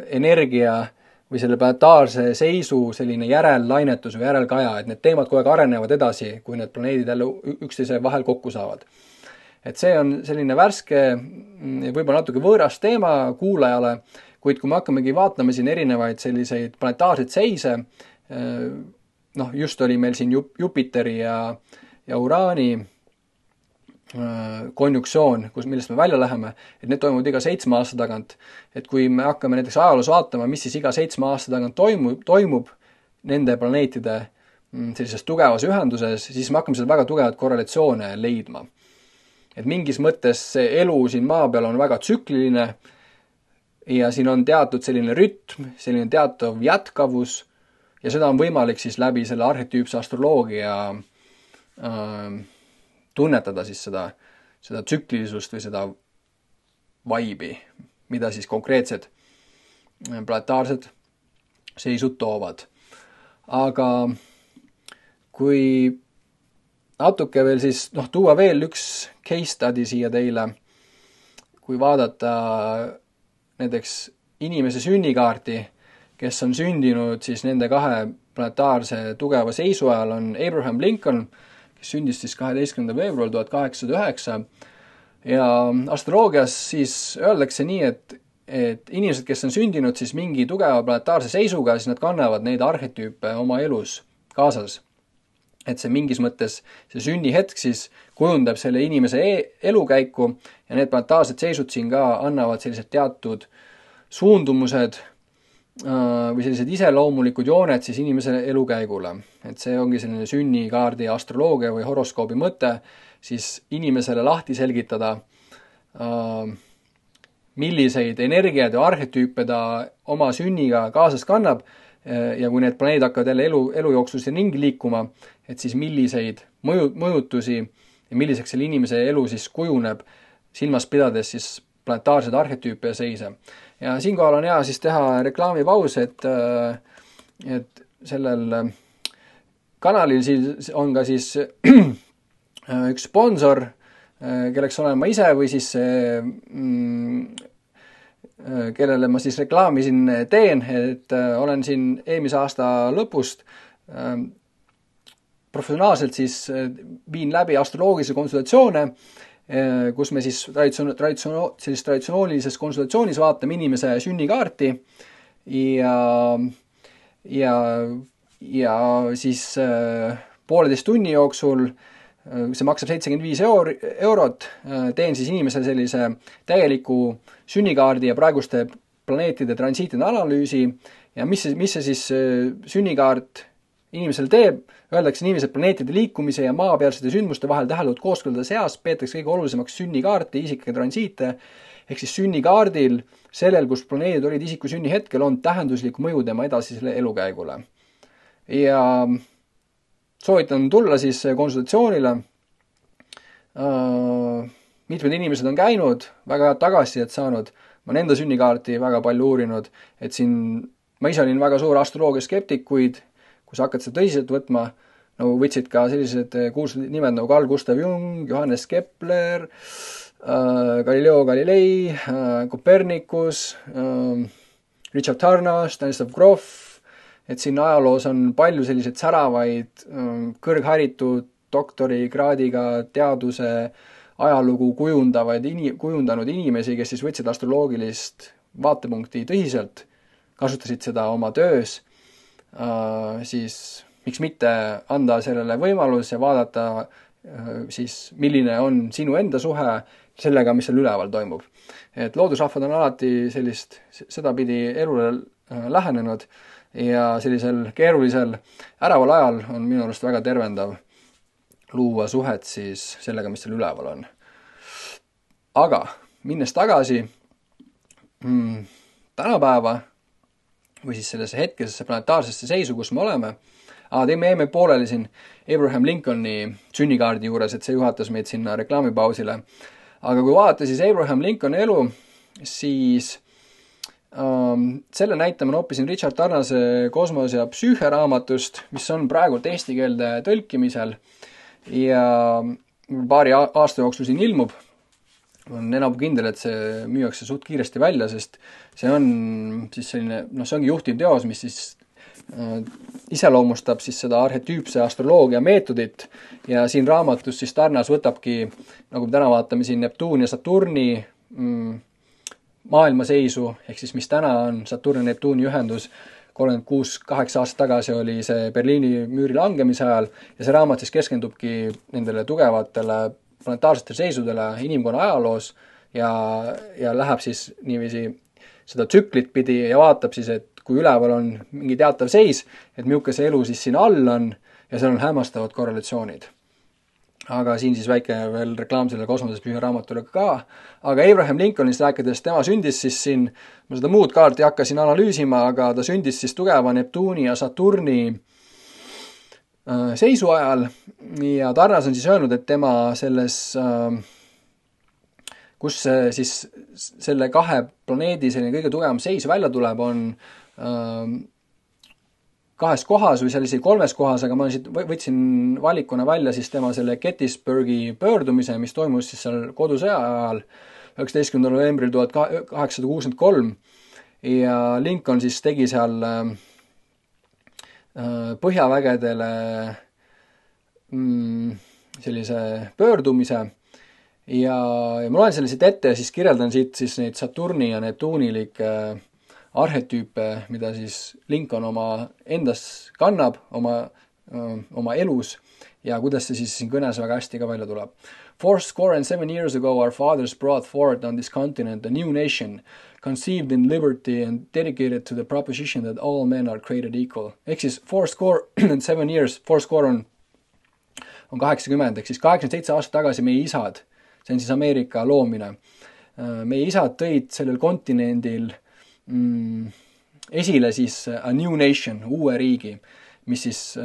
energia või selle planetaarse seisu selline järellainetus või järelkaja, et need teemad kogu aeg arenevad edasi, kui need planeedid jälle üksteise vahel kokku saavad. Et see on selline värske, võib-olla natuke võõras teema kuulajale, kuid kui me hakkamegi vaatama siin erinevaid selliseid planetaarseid seise, just oli meil siin Jupiteri ja Uraani konjuktsioon, millest me välja läheme, et need toimuvad iga 7 aasta tagant. Et kui me hakkame näiteks ajaloos vaatama, mis siis iga 7 aasta tagant toimub nende planeetide sellises tugevas ühenduses, siis me hakkame seda väga tugevat korrelatsioone leidma. Et mingis mõttes see elu siin maa peal on väga tsükliline ja siin on teatud selline rütm, selline teatav jätkavus ja seda on võimalik siis läbi selle arhetüüpse astroloogia tunnetada siis seda tsüklilisust või seda vibe'i, mida siis konkreetsed planetaarsed seisud toovad. Aga kui natuke veel siis, tuua veel üks case study siia teile, kui vaadata näiteks inimese sünnikaarti, kes on sündinud siis nende 2 planetaarse tugeva seisu ajal, on Abraham Lincoln, kes sündis siis 12. veebruaril 1809 ja astroloogias siis öeldakse nii, et inimesed, kes on sündinud siis mingi tugeva planetaarse seisuga, siis nad kannavad neid arhetüüpe oma elus kaasas. Et see mingis mõttes, see sünnihetk siis kujundab selle inimese elukäiku ja need planetaarsed seisud siin ka annavad sellised teatud suundumused või sellised iseloomulikud jooned siis inimese elukäigule. Et see ongi selline sünnikaardi astroloogia või horoskoobi mõte, siis inimesele lahti selgitada, milliseid energiaid ja arhetüüpe ta oma sünniga kaasas kannab ja kui need planeedid hakkavad jälle elu jooksus ringi liikuma, et siis milliseid mõjutusi ja milliseks selle inimese elu siis kujuneb, silmas pidades siis planetaarseid arhetüüpe ja seise. Ja siinkohal on hea siis teha reklaamipaus, et sellel kanalil on ka siis üks sponsor, kelleks olen ma ise või siis kellele ma siis reklaami siin teen, et olen siin eelmise aasta lõpust professionaalselt siis viin läbi astroloogilisi konsultatsioone, kus me siis traditsioonilises konsultatsioonis vaatame inimese sünnikaarti ja siis 1,5 tunni jooksul, see maksab 75 eurot, teen siis inimesele sellise täieliku sünnikaardi ja praeguste planeetide transiitide analüüsi ja mis see siis sünnikaart inimesel teeb, öeldakse inimesed planeetide liikumise ja maapealsete sündmuste vahel täheldatud kooskõlade seas peetakse kõige olulisemaks sünnikaarti, isiklikke transiite ehk siis sünnikaardil, sellel, kus planeedid olid isiku sünnihetkel, on tähenduslik mõju tema edasisele elukäigule. Ja soovitan tulla siis konsultatsioonile. Mitmed inimesed on käinud, väga head tagasisidet saanud, ma olen enda sünnikaarti väga palju uurinud, et siin ma ise olin väga suur astroloogia skeptik, kuid kui sa hakkad seda tõsiselt võtma, nagu võtsid ka sellised kuulsad nimed nagu Carl Gustav Jung, Johannes Kepler, Galileo Galilei, Copernicus, Richard Tarnas, Stanislav Grof, et siin ajaloos on palju selliseid säravaid, kõrgharitud doktorikraadiga teaduse ajalugu kujundanud inimesi, kes siis võtsid astroloogilist vaatepunkti tõsiselt, kasutasid seda oma töös, siis miks mitte anda sellele võimalus ja vaadata siis, milline on sinu enda suhe sellega, mis seal üleval toimub. Et loodusrahvad on alati sedapidi elule lähenenud ja sellisel keerulisel äraval ajal on minu arust väga tervendav luua suhet siis sellega, mis seal üleval on. Aga minnes tagasi tänapäeva või siis sellesse hetkesesse planetaarsesse seisu, kus me oleme, me jäime pooleli siin Abraham Lincolni sünnikaardi juures, et see juhatas meid sinna reklaamipausile. Aga kui vaadata siis Abraham Lincolni elu, siis selle näite ma noppisin Richard Tarnase Kosmos ja psüühe raamatust, mis on praegult eesti keelde tõlkimisel ja paari aasta jooksul siin ilmub. On enam kindel, et see müüakse suht kiiresti välja, sest see on siis selline, see ongi juhtiv teos, mis siis iseloomustab siis seda arhetüüpse astroloogia meetodit ja siin raamatus siis Tarnas võtabki, nagu me täna vaatame siin Neptuun ja Saturni maailmaseisu, ehk siis mis täna on Saturni ja Neptuuni ühendus, 36-8 aastat tagasi oli see Berliini müüri langemise ajal ja see raamat siis keskendubki nendele tugevatele planetaarsete seisudele inimkonna ajaloos ja läheb siis niiviisi seda tsüklit pidi ja vaatab siis, et kui üleval on mingi teatav seis, et milline see elu siis siin all on ja seal on hämmastavad korrelatsioonid. Aga siin siis väike veel reklaam selle Kosmoses püha raamatule ka. Aga Abraham Lincolnist rääkides, tema sündis siis siin, ma seda muud kaarti hakkasin analüüsima, aga ta sündis siis tugeva Neptuuni ja Saturni seisu ajal ja Tarnas on siis öelnud, et tema selles kus siis selle kahe planeedi selline kõige tugevam seis välja tuleb, on kahes kohas või sellisel 3 kohas, aga ma võtsin valikuna välja siis tema selle Gettysburgi pöördumise, mis toimus siis seal kodusõja ajal 19. novembril 1863 ja Lincoln siis tegi seal põhjavägedele sellise pöördumise ja ma loen selle siit ette ja siis kirjeldan siit siis neid Saturni ja Neptuunilikke arhetüüpe, mida siis Lincoln oma endas kannab, oma elus ja kuidas see siis siin kõnes väga hästi ka välja tuleb. 47 years ago our fathers brought forth on this continent a new nation, conceived in liberty and dedicated to the proposition that all men are created equal. Ehk siis 47 years, 4 on 80, ehk siis 87 aastat tagasi meie isad, see on siis Ameerika loomine, meie isad tõid sellel kontinendil esile siis a new nation, uue riigi, mis siis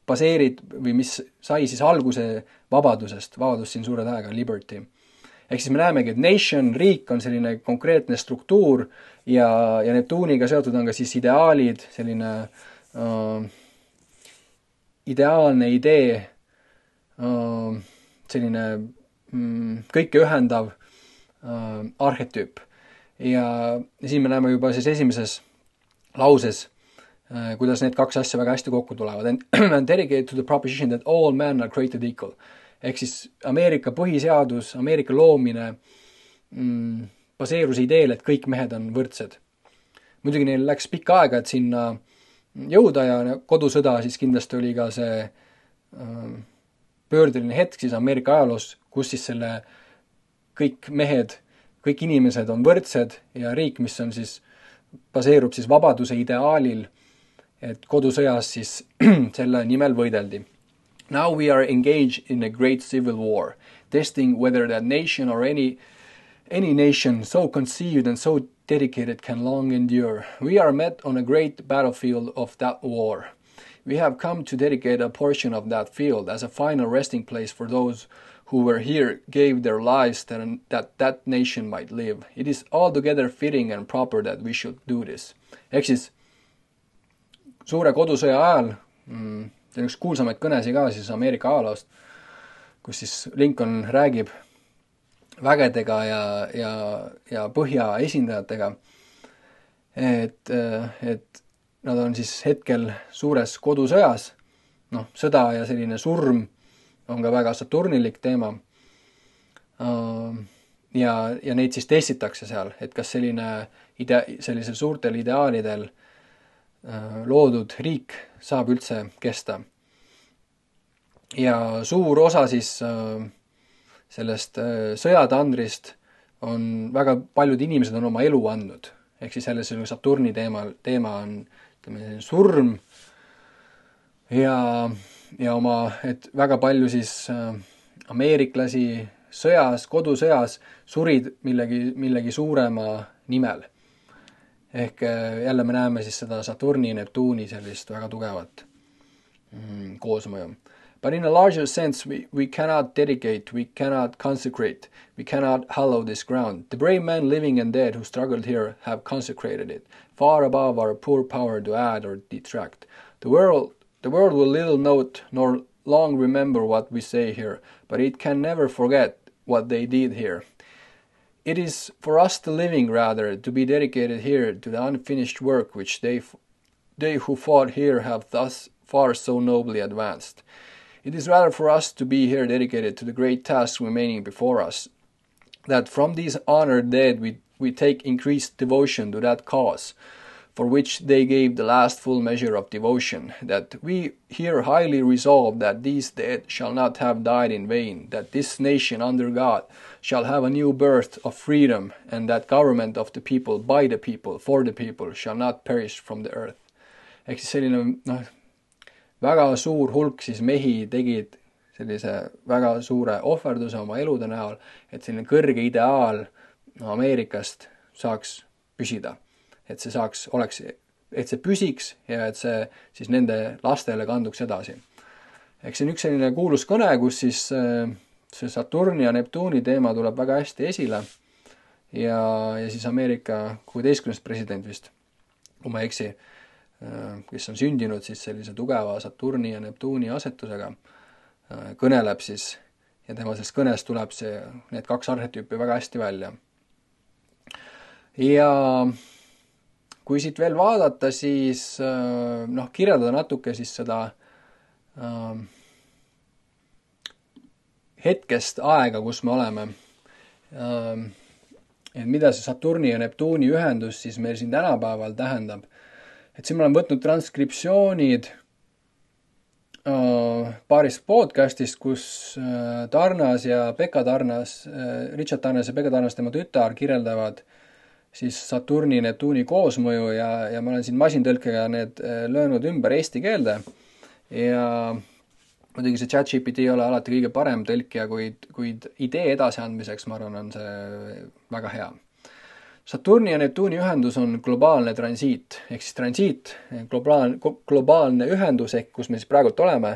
või mis sai siis alguse vabadusest, vabadus siin suure tähega, liberty. Ehk siis me näemegi, et nation, riik on selline konkreetne struktuur ja Neptuuniga seotud on ka siis ideaalid, selline ideaalne idee, selline kõike ühendav arhetüüp. Ja siin me näeme juba siis esimeses lauses, kuidas need 2 asja väga hästi kokku tulevad. And dedicated to the proposition that all men are created equal. Ehk siis Ameerika põhiseadus, Ameerika loomine baseerus ideel, et kõik mehed on võrdsed. Muidugi neil läks pikka aega, et sinna jõuda ja kodusõda siis kindlasti oli ka see pöördeline hetk siis Ameerika ajaloos, kus siis selle kõik mehed, kõik inimesed on võrdsed ja riik, mis on siis, baseerub siis vabaduse ideaalil, et kodusõjas siis selle nimel võideldi. Now we are engaged in a great civil war, testing whether that nation or any any nation so conceived and so dedicated can long endure. We are met on a great battlefield of that war. We have come to dedicate a portion of that field as a final resting place for those who were here, gave their lives that nation might live. It is altogether fitting and proper that we should do this. Ehk siis suure kodusõja ajal, see on üks kuulsamaid kõnesi ka siis Ameerika ajaloost, kus siis Lincoln räägib vägedega ja põhja esindajatega, et nad on siis hetkel suures kodusõjas, sõda ja selline surm on ka väga saturnilik teema, ja neid siis testitakse seal, et kas sellisel suurtel ideaalidel loodud riik saab üldse kesta. Ja suur osa siis sellest sõjatandrist on väga paljud inimesed on oma elu andnud. Ehk siis jälle selline Saturni teema on surm ja et väga palju siis ameeriklasi sõjas, kodusõjas surid millegi suurema nimel. Ehk jälle me näeme siis seda Saturni ja Neptuuni sellist väga tugevat koosmõju. But in a larger sense, we cannot dedicate, we cannot consecrate, we cannot hallow this ground. The brave men living and dead who struggled here have consecrated it, far above our poor power to add or detract. The world will little note nor long remember what we say here, but it can never forget what they did here. It is for us the living, rather, to be dedicated here to the unfinished work which they who fought here have thus far so nobly advanced. It is rather for us to be here dedicated to the great tasks remaining before us, that from these honored dead we take increased devotion to that cause, for which they gave the last full measure of devotion, that we here highly resolve that these dead shall not have died in vain, that this nation under God shall have a new birth of freedom, and that government of the people, by the people, for the people, shall not perish from the earth. Ehk siis selline, väga suur hulk siis mehi tegid sellise väga suure ohverduse oma elude näol, et selline kõrge ideaal Ameerikast saaks püsida. Et see püsiks ja et see siis nende lastele kanduks edasi. Ehk see on üks selline kuulus kõne, kus siis see Saturni ja Neptuuni teema tuleb väga hästi esile ja siis Ameerika 16. president vist, kui ma ei eksi, kes on sündinud siis sellise tugeva Saturni ja Neptuuni asetusega, kõneleb siis ja tema sellest kõnes tuleb need kaks arhetüüpi väga hästi välja. Ja kui siit veel vaadata, siis kirjeldada natuke siis seda hetkest aega, kus me oleme. Et mida see Saturni ja Neptuuni ühendus siis meil siin tänapäeval tähendab. Et siin ma olen võtnud transkriptsioonid paarist podcastist, kus Tarnas ja Pekka Tarnas, Richard Tarnas ja Pekka Tarnas, tema tütar kirjeldavad siis Saturni ja Neptuuni koosmõju ja ma olen siin masintõlkega need löönud ümber eesti keelde ja muidugi see ChatGPT ei ole alati kõige parem tõlkija, kuid idee edasiandmiseks ma arvan on see väga hea. Saturni ja Neptuuni ühendus on globaalne transiit, ehk siis transiit, globaalne ühendus, ehk kus me siis praegult oleme.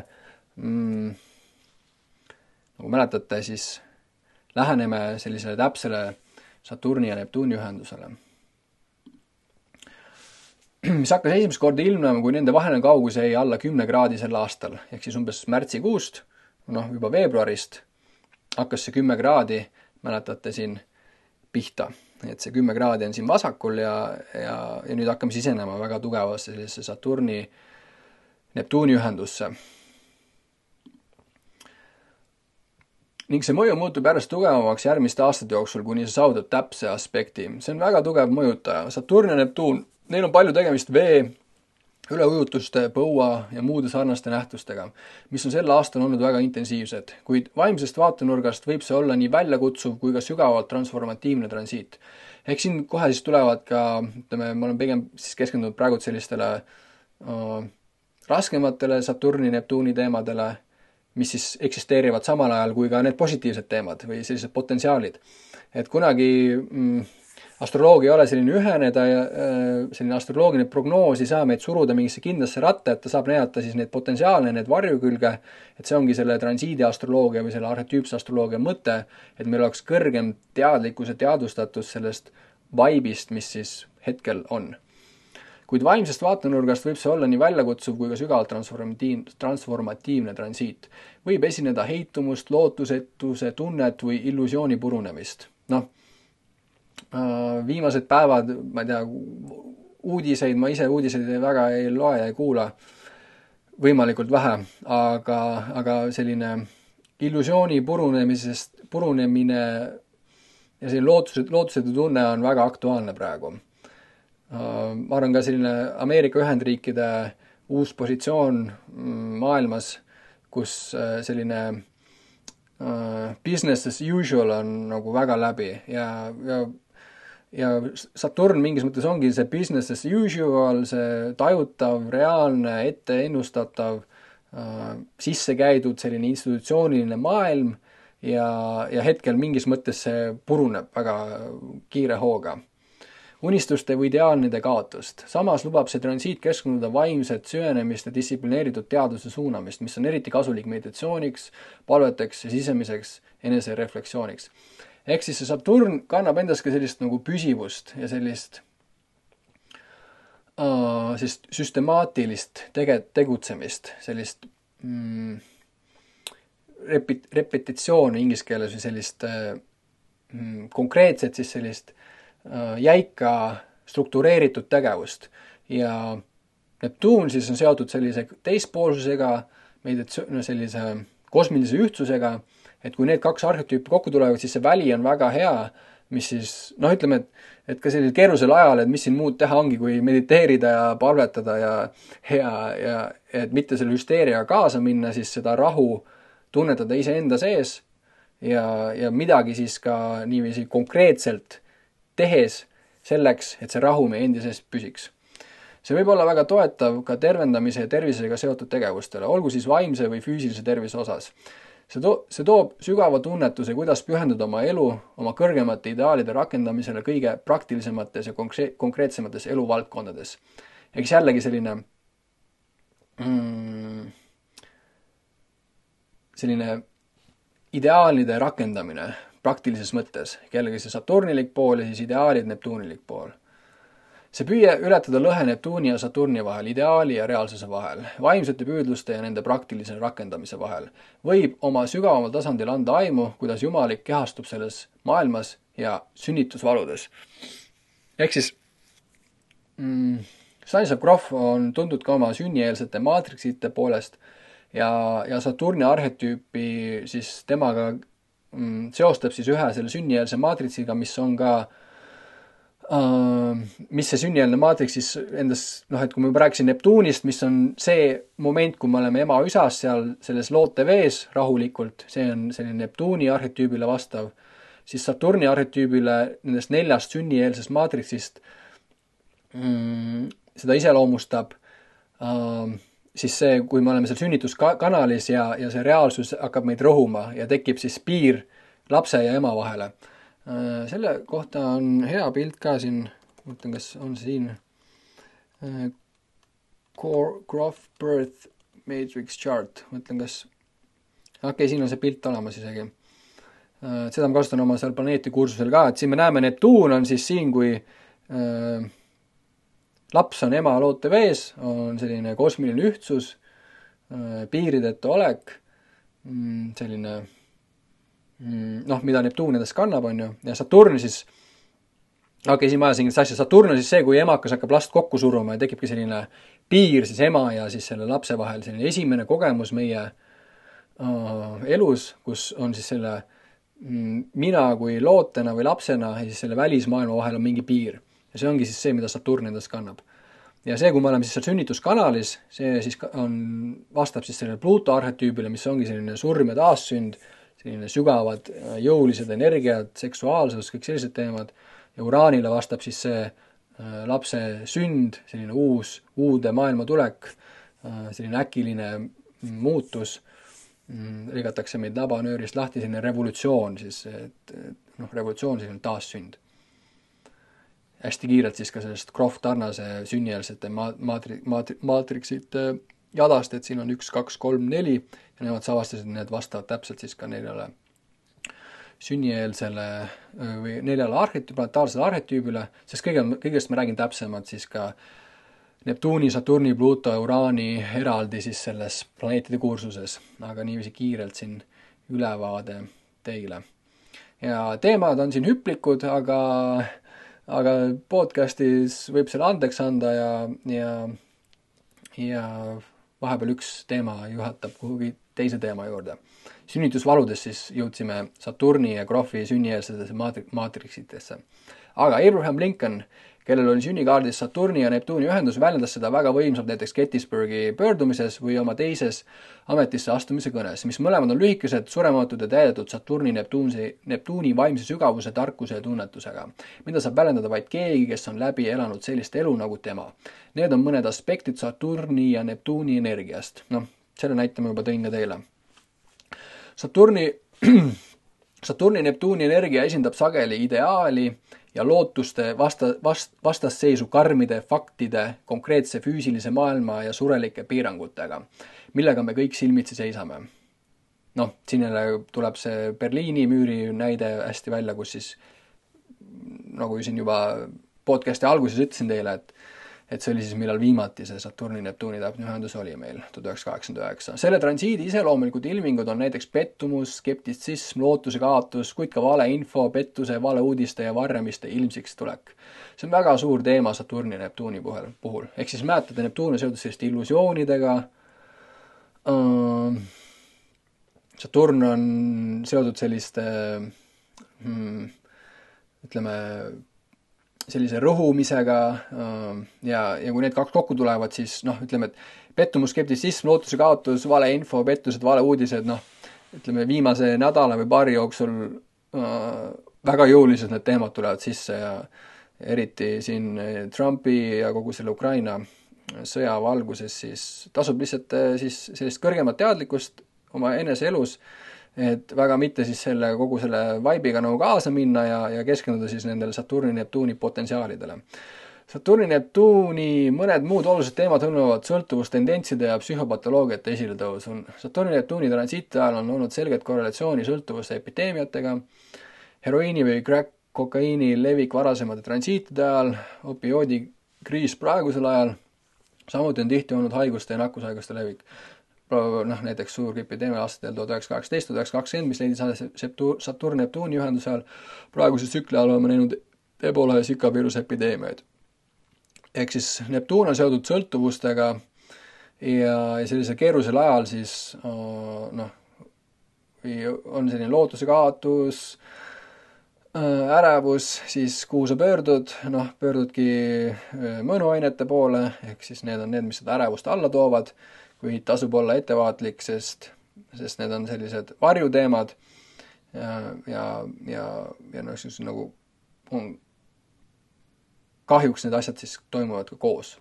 Nagu mäletate, siis läheneme sellisele täpsele Saturni ja Neptuuni ühendusele. Mis hakkas esimest korda ilmnema, kui nende vaheline kaugus jäi alla 10 kraadi sel aastal, ehk siis umbes märtsikuust, juba veebruarist hakkas see 10 kraadi, mäletate siin, pihta. Et see 10 kraadi on siin vasakul ja nüüd hakkame sisenema väga tugevasse sellisesse Saturni Neptuuni ühendusse. Ning see mõju muutub järjest tugevamaks järgmiste aastate jooksul, kuni see saavutab täpse aspekti. See on väga tugev mõjutaja. Saturn ja Neptuun, neil on palju tegemist vee, üleujutuste, põua ja muude sarnaste nähtustega, mis on sel aastal olnud väga intensiivsed, kuid vaimsest vaatenurgast võib see olla nii väljakutsuv kui ka sügavalt transformatiivne transiit. Ehk siin kohe siis tulevad ka, ma olen pigem siis keskendunud praegu sellistele raskematele Saturni, Neptuuni teemadele, mis siis eksisteerivad samal ajal kui ka need positiivsed teemad või sellised potentsiaalid. Et kunagi astroloogia ei ole selline ühene, selline astroloogiline prognoos ei saa meid suruda mingisse kindlasse ratta, et ta saab näidata siis neid potentsiaalne, need varjukülge, et see ongi selle transiidi astroloogia või selle arhetüüpse astroloogia mõte, et meil oleks kõrgem teadlikkus ja teadvustatus sellest vaibist, mis siis hetkel on. Kuid vaimsest vaatenurgast võib see olla nii väljakutsuv kui ka sügavalt transformatiivne transiit. Võib esineda heitumust, lootusetuse tunnet või illusiooni purunemist. Viimased päevad, ma ei tea, uudiseid, ma ise uudiseid väga ei loe ja ei kuula, võimalikult vähe, aga selline illusiooni purunemine ja selline lootusetu tunne on väga aktuaalne praegu. Ma arvan ka selline Ameerika Ühendriikide uus positsioon maailmas, kus selline business as usual on nagu väga läbi ja Saturn mingis mõttes ongi see business as usual, see tajutav, reaalne, ette ennustatav, sisse käidud selline institutsiooniline maailm ja hetkel mingis mõttes see puruneb väga kiire hooga. Unistuste või ideaalnide kaotust. Samas lubab see transiit keskenduda vaimset süvenemist ja distsiplineeritud teaduse suunamist, mis on eriti kasulik meditatsiooniks, palveteks ja sisemiseks enesereflektsiooniks. Ehk siis see Saturn kannab endas ka sellist nagu püsivust ja sellist süstemaatilist tegutsemist, sellist repetitsiooni inglise keeles või sellist konkreetset siis sellist jäika struktureeritud tegevust ja Neptuun siis on seotud sellise teispoolsusega, sellise kosmilise ühtsusega, et kui need kaks arhetüüpi kokku tulevad, siis see väli on väga hea, mis siis, ütleme, et ka sellisel keerusel ajal, et mis siin muud teha ongi, kui mediteerida ja palvetada ja et mitte selle hüsteeriaga kaasa minna, siis seda rahu tunnetada iseenda sees ja midagi siis ka niiviisi konkreetselt tehes selleks, et see rahu meie endi sees püsiks. See võib olla väga toetav ka tervendamise ja tervisega seotud tegevustele, olgu siis vaimse või füüsilise tervise osas. See toob sügava tunnetuse, kuidas pühenduda oma elu, oma kõrgemate ideaalide rakendamisele kõige praktilisemates ja konkreetsemates eluvaldkondades. Eks jällegi selline ideaalide rakendamine praktilises mõttes, kellegi see saturnilik pool ja siis ideaalid neptuunilik pool. See püüe ületada lõhe Neptuuni ja Saturni vahel, ideaali ja reaalsuse vahel, vaimsete püüdluste ja nende praktilise rakendamise vahel, võib oma sügavamal tasandil anda aimu, kuidas jumalik kehastub selles maailmas ja sünnitusvaludes. Ehk siis Stanislav Grof on tuntud ka oma sünnieelsete maatriksite poolest ja Saturni arhetüüpi siis temaga seostab siis ühe selle sünnieelse maatritsiga, mis on ka mis see sünnieelne maatriks siis endas, et kui ma juba rääkisin Neptuunist, mis on see moment, kui me oleme ema üsas seal selles lootevees rahulikult, see on selline Neptuuni arhetüübile vastav, siis Saturni arhetüübile nendest 4 sünnieelsest maatriksist seda iseloomustab siis see, kui me oleme seal sünnituskanalis ja see reaalsus hakkab meid rõhuma ja tekib siis piir lapse ja ema vahele. Selle kohta on hea pilt ka siin, mõtlen, kas on siin Grof Birth Matrix Chart, mõtlen, kas siin on see pilt olemas isegi. Seda ma kasutan oma seal planeeti kursusel ka, et siin me näeme Neptuun on siis siin, kui laps on ema lootevees, on selline kosmiline ühtsus, piirideta olek, selline mida Neptuun endast kannab, on ju, ja Saturn siis, siin ma ajasin asja, Saturn on siis see, kui emakas hakkab last kokku suruma ja tekibki selline piir siis ema ja siis selle lapse vahel, selline esimene kogemus meie elus, kus on siis selle mina kui lootena või lapsena ja siis selle välismaailma vahel on mingi piir. Ja see ongi siis see, mida Saturn endast kannab. Ja see, kui me oleme siis seal sünnituskanalis, see siis vastab siis sellele Pluto arhetüübile, mis ongi selline surm ja taassünd, selline sügavad jõulised energiad, seksuaalsus, kõik sellised teemad. Ja Uraanile vastab siis see lapse sünd, selline uude maailma tulek, selline äkiline muutus. lõigatakse meid nabanöörist lahti selline revolutsioon siis, et revolutsioon selline taassünd. Hästi kiirelt siis ka sellest Croft Tarnase sünnijälsete maatriksite jadast, et siin on 1, 2, 3, 4 ja nemad avastasid, need vastavad täpselt siis ka 4 sünnieelsele või 4 planetaarsele arhetüübile, sest kõigest ma räägin täpsemalt siis ka Neptuuni, Saturni, Pluto, Uraani eraldi siis selles planeetide kursuses, aga niiviisi kiirelt siin ülevaade teile. Ja teemad on siin hüplikud, aga podcastis võib selle andeks anda ja vahepeal üks teema juhatab kuhugi teise teema juurde. Sünnitusvaludes siis jõudsime Saturni ja Crofti sünnieelsetesse maatriksitesse. Aga Abraham Lincoln, kellel oli sünnikaardis Saturni ja Neptuuni ühendus, väljendas seda väga võimsalt näiteks Gettysburgi pöördumises või oma teises ametisse astumise kõnes, mis mõlemad on lühikesed, surematud ja täidetud Saturni Neptuuni vaimse sügavuse, tarkuse ja tunnetusega, mida saab väljendada vaid keegi, kes on läbi elanud sellist elu nagu tema. Need on mõned aspektid Saturni ja Neptuuni energiast. Selle näite ma juba tõin ka teile. Saturni Neptuuni energia esindab sageli ideaali ja lootuste vastasseisu karmide faktide, konkreetse füüsilise maailma ja surelike piirangutega, millega me kõik silmitsi seisame. Siin tuleb see Berliini müüri näide hästi välja, kus siis, nagu siin juba podcasti alguses ütlesin teile, et see oli siis, millal viimati see Saturni-Neptuuni täpne ühendus oli meil, 1989. Selle transiidi iseloomulikud ilmingud on näiteks pettumus, skeptitsism, lootuse kaotus, kuid ka valeinfo, pettuse, valeuudiste ja varjamiste ilmsiks tulek. See on väga suur teema Saturni-Neptuuni puhul. Ehk siis mäletate, Neptuun on seotud selliste illusioonidega, Saturn on seotud selliste, sellise rõhumisega ja kui need 2 kokku tulevad, siis et pettumus, skeptitsism, lootuse kaotus, valeinfo, pettused, valeuudised, viimase nädala või paari jooksul väga jõuliselt need teemad tulevad sisse ja eriti siin Trumpi ja kogu selle Ukraina sõja valguses siis tasub lihtsalt siis sellist kõrgemat teadlikkust oma enese elus, et väga mitte siis kogu selle vibe'iga nagu kaasa minna ja keskenduda siis nendele Saturni-Neptuuni potentsiaalidele. Saturni-Neptuuni mõned muud olulised teemad hõlmavad sõltuvustendentside ja psühhopatoloogiate esiletõusu. Saturni-Neptuuni transiiti ajal on olnud selget korrelatsiooni sõltuvuste epideemiatega, heroiini või kokaiini levik varasemate transiitide ajal, opioidikriis praegusel ajal, samuti on tihti olnud haiguste ja nakkushaiguste levik. Näiteks suurgripideemia aastatel 1918-1920, mis leidis Saturn-Neptuuni ühenduse ajal, praeguse tsükli ajal oleme näinud Ebola ja Zika viiruse epideemiaid. Ehk siis Neptuun on seotud sõltuvustega ja sellise keerusel ajal siis on selline lootuse kaotus, ärevus, siis kuhu sa pöördudki mõnuainete poole, ehk siis need on need, mis seda ärevust alla toovad, kuid tasub olla ettevaatlik, sest need on sellised varjuteemad ja siis nagu on kahjuks need asjad siis toimuvad ka koos.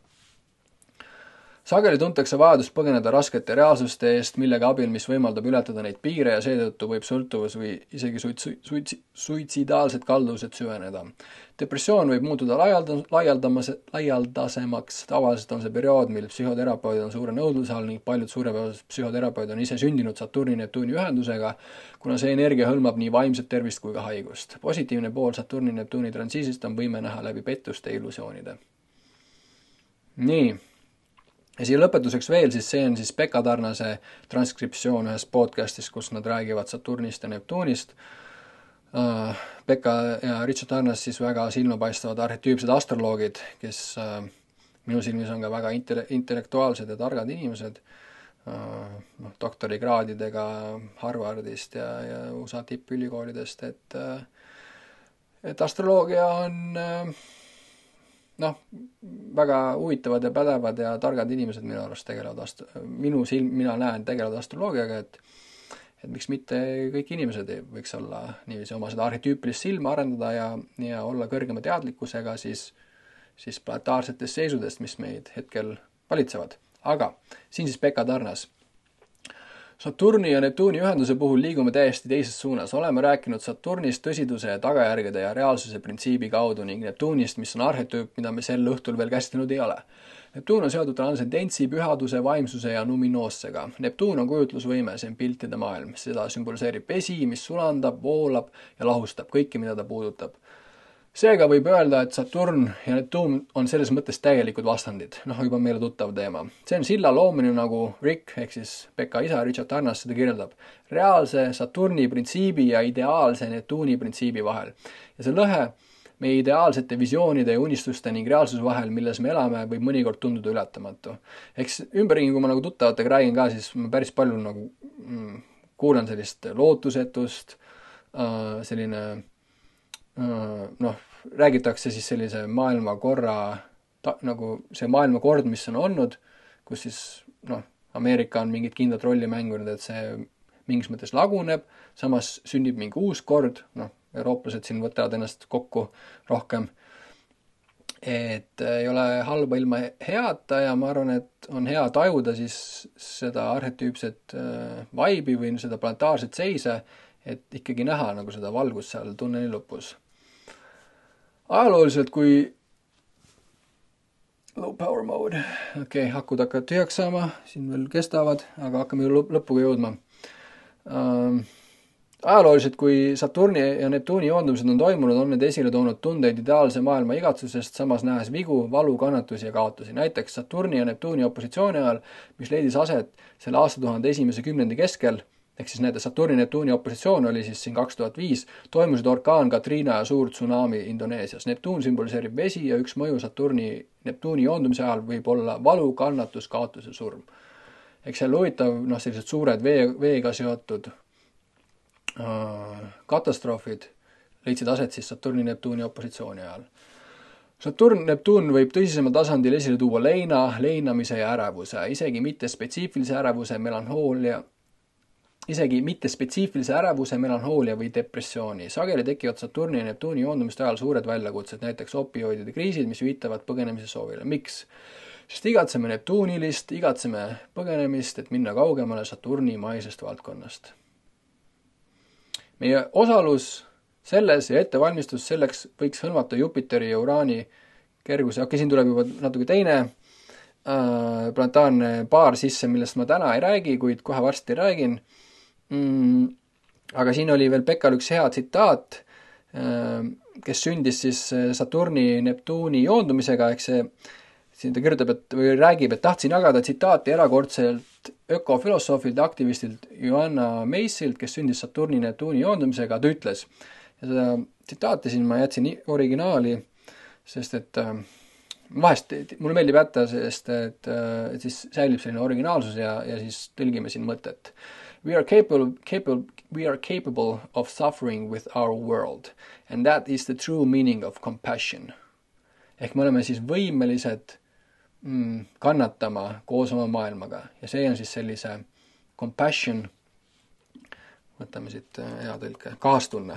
Sageli tuntakse vajadust põgeneda raskete reaalsuste eest, millega abil, mis võimaldab ületada neid piire ja seetõttu võib sõltuvus või isegi suitsidaalsed kalduvused süveneda. Depressioon võib muutuda laialdasemaks, tavaliselt on see periood, mil psühhoterapeudid on suure nõudluse all ning paljud suurepäevased psühhoterapeudid on ise sündinud Saturni-Neptuuni ühendusega, kuna see energia hõlmab nii vaimset tervist kui ka haigust. Positiivne pool Saturni-Neptuuni transiisist on võime näha läbi pettuste ja illusioonide. Nii. Ja siia lõpetuseks veel, siis see on siis Pekka Tarnase transkriptsioon ühes podcastis, kus nad räägivad Saturnist ja Neptuunist. Pekka ja Richard Tarnas siis väga silmapaistavad arhetüüpsed astroloogid, kes minu silmis on ka väga intellektuaalsed ja targad inimesed, doktorikraadidega Harvardist ja USA tippülikoolidest, et astroloogia on väga huvitavad ja pädevad ja targad inimesed minu arust tegelevad mina näen tegelevad astroloogiaga, et miks mitte kõik inimesed võiks olla niiviisi oma seda arhetüüpilist silma arendada ja olla kõrgema teadlikkusega siis planetaarsetest seisudest, mis meid hetkel valitsevad. Aga siin siis Pekka Tarnas. Saturni ja Neptuuni ühenduse puhul liigume täiesti teises suunas. Oleme rääkinud Saturnist tõsiduse ja tagajärgede ja reaalsuse printsiibi kaudu ning Neptuunist, mis on arhetüüp, mida me sel õhtul veel käsitlenud ei ole. Neptuun on seotud transcendentsi, pühaduse, vaimsuse ja numinoossega. Neptuun on kujutlusvõime, see on piltide maailm. Seda sümboliseerib vesi, mis sulandab, voolab ja lahustab kõike, mida ta puudutab. Seega võib öelda, et Saturn ja Neptuun on selles mõttes täielikud vastandid. Juba meile tuttav teema. See on silla loomine, nagu Rick ehk siis Pekka isa Richard Tarnas seda kirjeldab. Reaalse Saturni printsiibi ja ideaalse Neptuuni printsiibi vahel. Ja see lõhe meie ideaalsete visioonide ja unistuste ning reaalsuse vahel, milles me elame, võib mõnikord tunduda ületamatu. Eks ümberringi, kui ma tuttavatega räägin ka, siis ma päris palju kuulen sellist lootusetust, räägitakse siis sellise maailmakorra, see maailmakord, mis on olnud, kus siis Ameerika on mingit kindlat rolli mängunud, et see mingis mõttes laguneb, samas sünnib mingi uus kord, eurooplased siin võtavad ennast kokku rohkem, et ei ole halba ilma heata ja ma arvan, et on hea tajuda siis seda arhetüüpset vaibi või seda planetaarset seise, et ikkagi näha seda valgust seal tunneli lõpus. Ajalooliselt, kui low power mode, akud hakkavad tühjaks saama, siin veel kestavad, aga hakkame lõpuga jõudma. Ajalooliselt, kui Saturni ja Neptuuni joondumised on toimunud, on need esile toonud tundeid ideaalse maailma igatsusest, samas nähes vigu, valu, kannatusi ja kaotusi. Näiteks Saturni ja Neptuuni opositsiooni ajal, mis leidis aset selle aastatuhande esimese kümnendi keskel, ehk siis näete, Saturni ja Neptuuni opositsioon oli siis siin 2005, toimusid orkaan Katrina ja suur tsunami Indoneesias. Neptuun symboliseerib vesi ja üks mõju Saturni-Neptuuni joondumise ajal võib olla valu, kannatus, kaotus ja surm. Eks seal huvitav, sellised suured veega seotud katastroofid leidsid aset siis Saturni-Neptuuni opositsiooni ajal. Saturn-Neptuun võib tõsisemal tasandil esile tuua leinamise ja ärevuse, isegi mitte spetsiifilise ärevuse, melanhoolia või depressiooni. Sageli tekivad Saturni ja Neptuuni joondumiste ajal suured väljakutsed, näiteks opioidide kriisid, mis viitavad põgenemise soovile. Miks? Sest igatseme Neptuunilist, igatseme põgenemist, et minna kaugemale Saturni maisest valdkonnast. Meie osalus selles ja ettevalmistus selleks võiks hõlmata Jupiteri ja Uraani kerguse. Siin tuleb juba natuke teine planetaarne paar sisse, millest ma täna ei räägi, kuid kohe varsti räägin. Aga siin oli veel Pekkal üks hea tsitaat, kes sündis siis Saturni-Neptuuni joondumisega, ehk siin ta kirjutab, või räägib, et tahtsin jagada tsitaati erakordselt ökofilosoofilt ja aktivistilt Joanna Macylt, kes sündis Saturni-Neptuuni joondumisega, ta ütles, ja seda tsitaati siin ma jätsin originaali, sest et vahest mulle meeldib jätta, sest et siis säilib selline originaalsus ja siis tõlgime siin mõtet. We are capable of suffering with our world, and that is the true meaning of compassion. Ehk me oleme siis võimelised kannatama koos oma maailmaga ja see on siis sellise compassion, võtame siit hea tõlke, kaastunne.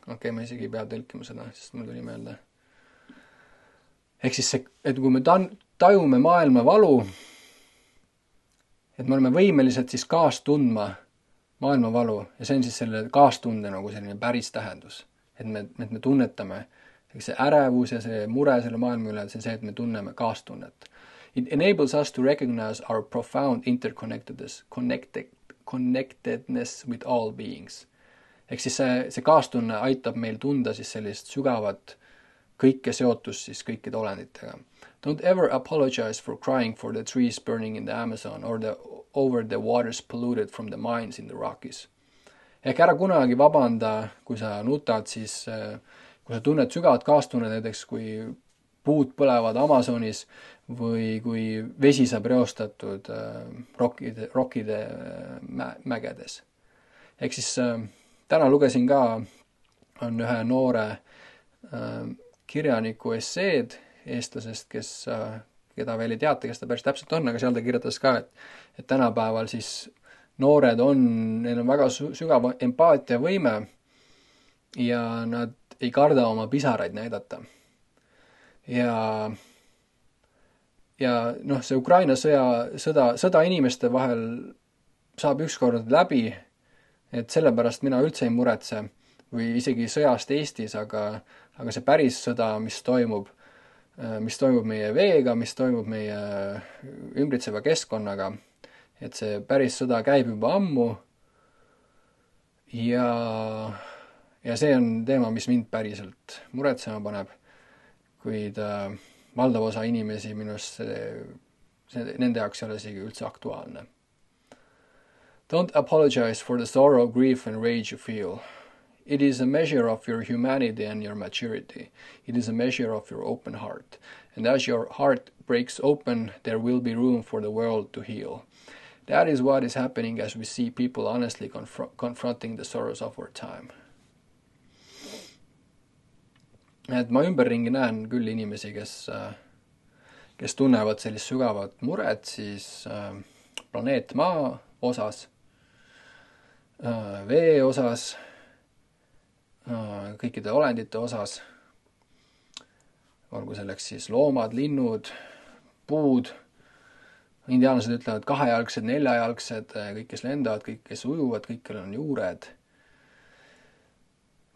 Ma isegi ei pea tõlkima seda, sest mul tuli meelde. Ehk siis see, et kui me tajume maailma valu, et me oleme võimelised siis kaastundma maailma valu ja see on siis selle kaastunde nagu selline päris tähendus, et me tunnetame see ärevus ja see mure selle maailma üle, see on see, et me tunneme kaastunnet. It enables us to recognize our profound interconnectedness with all beings. Ehk siis see kaastunne aitab meil tunda siis sellist sügavat kõike seotust siis kõikide olenditega. Don't ever apologize for crying for the trees burning in the Amazon or over the waters polluted from the mines in the Rockies. Ehk ära kunagi vabanda, kui sa nutad, siis kui sa tunned sügavat kaastunnet, näiteks kui puud põlevad Amazonis või kui vesi saab reostatud rokkide mägedes. Ehk siis täna lugesin ka, on ühe noore kirjaniku esseed eestlasest, keda veel ei teata, kes ta päris täpselt on, aga seal ta kirjutas ka, et tänapäeval siis noored neil on väga sügav empaatiavõime ja nad ei karda oma pisaraid näidata. Ja ja noh, see Ukraina sõda inimeste vahel saab ükskord läbi, et sellepärast mina üldse ei muretse või isegi sõjast Eestis, aga see päris sõda, mis toimub meie veega, mis toimub meie ümbritseva keskkonnaga, et see päris sõda käib juba ammu ja see on teema, mis mind päriselt muretsema paneb, kuid valdav osa inimesi minust nende jaoks ei ole isegi üldse aktuaalne. Don't apologize for the sorrow, grief and rage you feel. It is a measure of your humanity and your maturity. It is a measure of your open heart. And as your heart breaks open, there will be room for the world to heal. That is what is happening as we see people honestly confronting the sorrows of our time. Et ma ümberringi näen küll inimesi, kes tunnevad sellist sügavat muret siis planeet Maa osas, vee osas, kõikide olendite osas, olgu selleks siis loomad, linnud, puud, indiaanlased ütlevad kahejalgsed, neljajalgsed, kõik, kes lendavad, kõik, kes ujuvad, kõik, kellel on juured,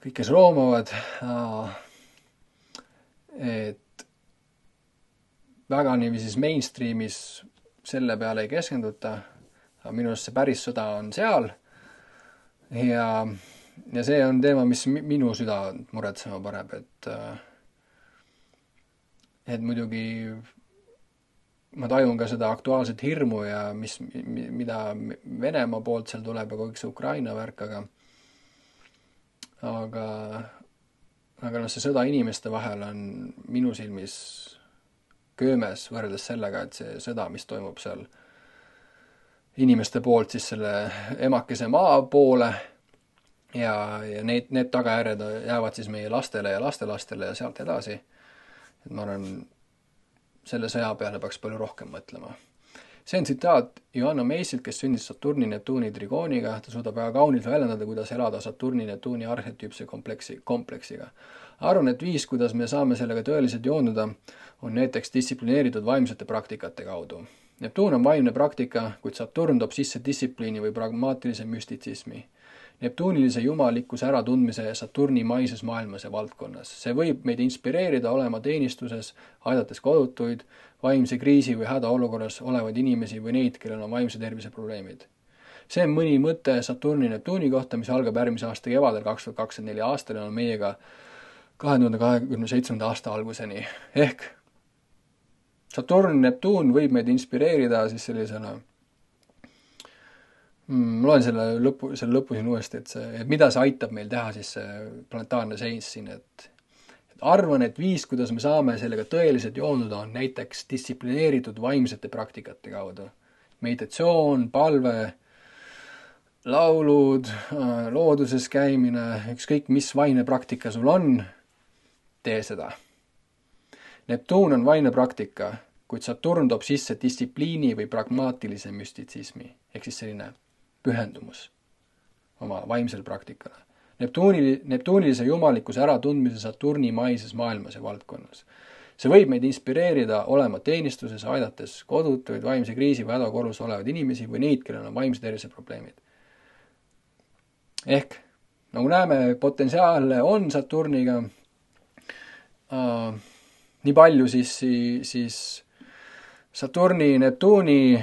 kõik, kes roomavad, et väga niiviisi siis mainstreamis selle peale ei keskenduta, aga minu arust see päris sõda on seal ja see on teema, mis minu süda muretsema paneb, et muidugi ma tajun ka seda aktuaalset hirmu ja mida Venemaa poolt seal tuleb ja kõik see Ukraina värk, aga see sõda inimeste vahel on minu silmis köömes võrreldes sellega, et see sõda, mis toimub seal inimeste poolt siis selle emakese maa poole ja need tagajärjed jäävad siis meie lastele ja lastelastele ja sealt edasi. Et ma arvan, selle sõja peale peaks palju rohkem mõtlema. See on tsitaat Johanna Meissilt, kes sündis Saturni Neptuuni trigooniga. Ta suudab väga kaunilt väljendada, kuidas elada Saturni Neptuuni arhetüüpse kompleksiga. Arvan, et viis, kuidas me saame sellega tõeliselt joonduda, on näiteks distsiplineeritud vaimsete praktikate kaudu. Neptuun on vaimne praktika, kuid Saturn toob sisse distsipliini või pragmaatilise müstitsismi. Neptuunilise jumalikkuse äratundmise Saturni maises maailmas ja valdkonnas. See võib meid inspireerida olema teenistuses, aidates kodutuid, vaimse kriisi või hädaolukorras olevaid inimesi või neid, kellel on vaimse tervise probleemid. See on mõni mõte Saturni Neptuuni kohta, mis algab järgmise aasta kevadel 2024 aastal ja on meiega 2027. aasta alguseni. Ehk Saturn Neptuun võib meid inspireerida siis sellisena. Ma loen selle lõpu siin uuesti, et mida see aitab meil teha siis see planetaarne seis siin, et arvan, et viis, kuidas me saame sellega tõeliselt joonduda, on näiteks distsiplineeritud vaimsete praktikate kaudu. Meditatsioon, palve, laulud, looduses käimine, ükskõik mis vaimne praktika sul on, tee seda. Neptuun on vaimne praktika, kuid Saturn toob sisse distsipliini või pragmaatilise müstitsismi, ehk siis selline pühendumus oma vaimsel praktikale. Neptuunilise jumalikkuse äratundmise Saturni maises maailmas ja valdkonnas. See võib meid inspireerida olema teenistuses, aidates kodutuid, vaimse kriisi või hädakorrus olevaid inimesi või neid, kellel on vaimse tervise probleemid. Ehk, nagu näeme, potentsiaale on Saturniga. Nii palju siis Saturni, Neptuuni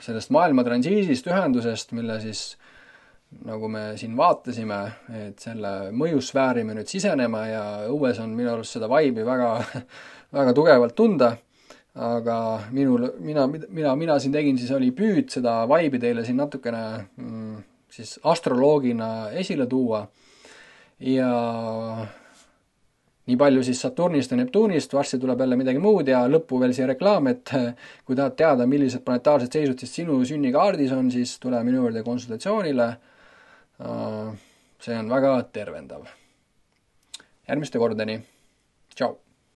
sellest maailma transiisist, ühendusest, mille siis, nagu me siin vaatasime, et selle mõjusfääri me nüüd sisenema ja õues on minu arust seda vaibi väga, väga tugevalt tunda, aga mina siin tegin, siis oli püüd seda vaibi teile siin natukene siis astroloogina esile tuua ja nii palju siis Saturnist ja Neptuunist, varsti tuleb jälle midagi muud ja lõppu veel siia reklaam, et kui tahad teada, millised planetaarsed seisud siis sinu sünnikaardis on, siis tule minu juurde konsultatsioonile. See on väga tervendav. Järgmiste kordadeni. Tšau!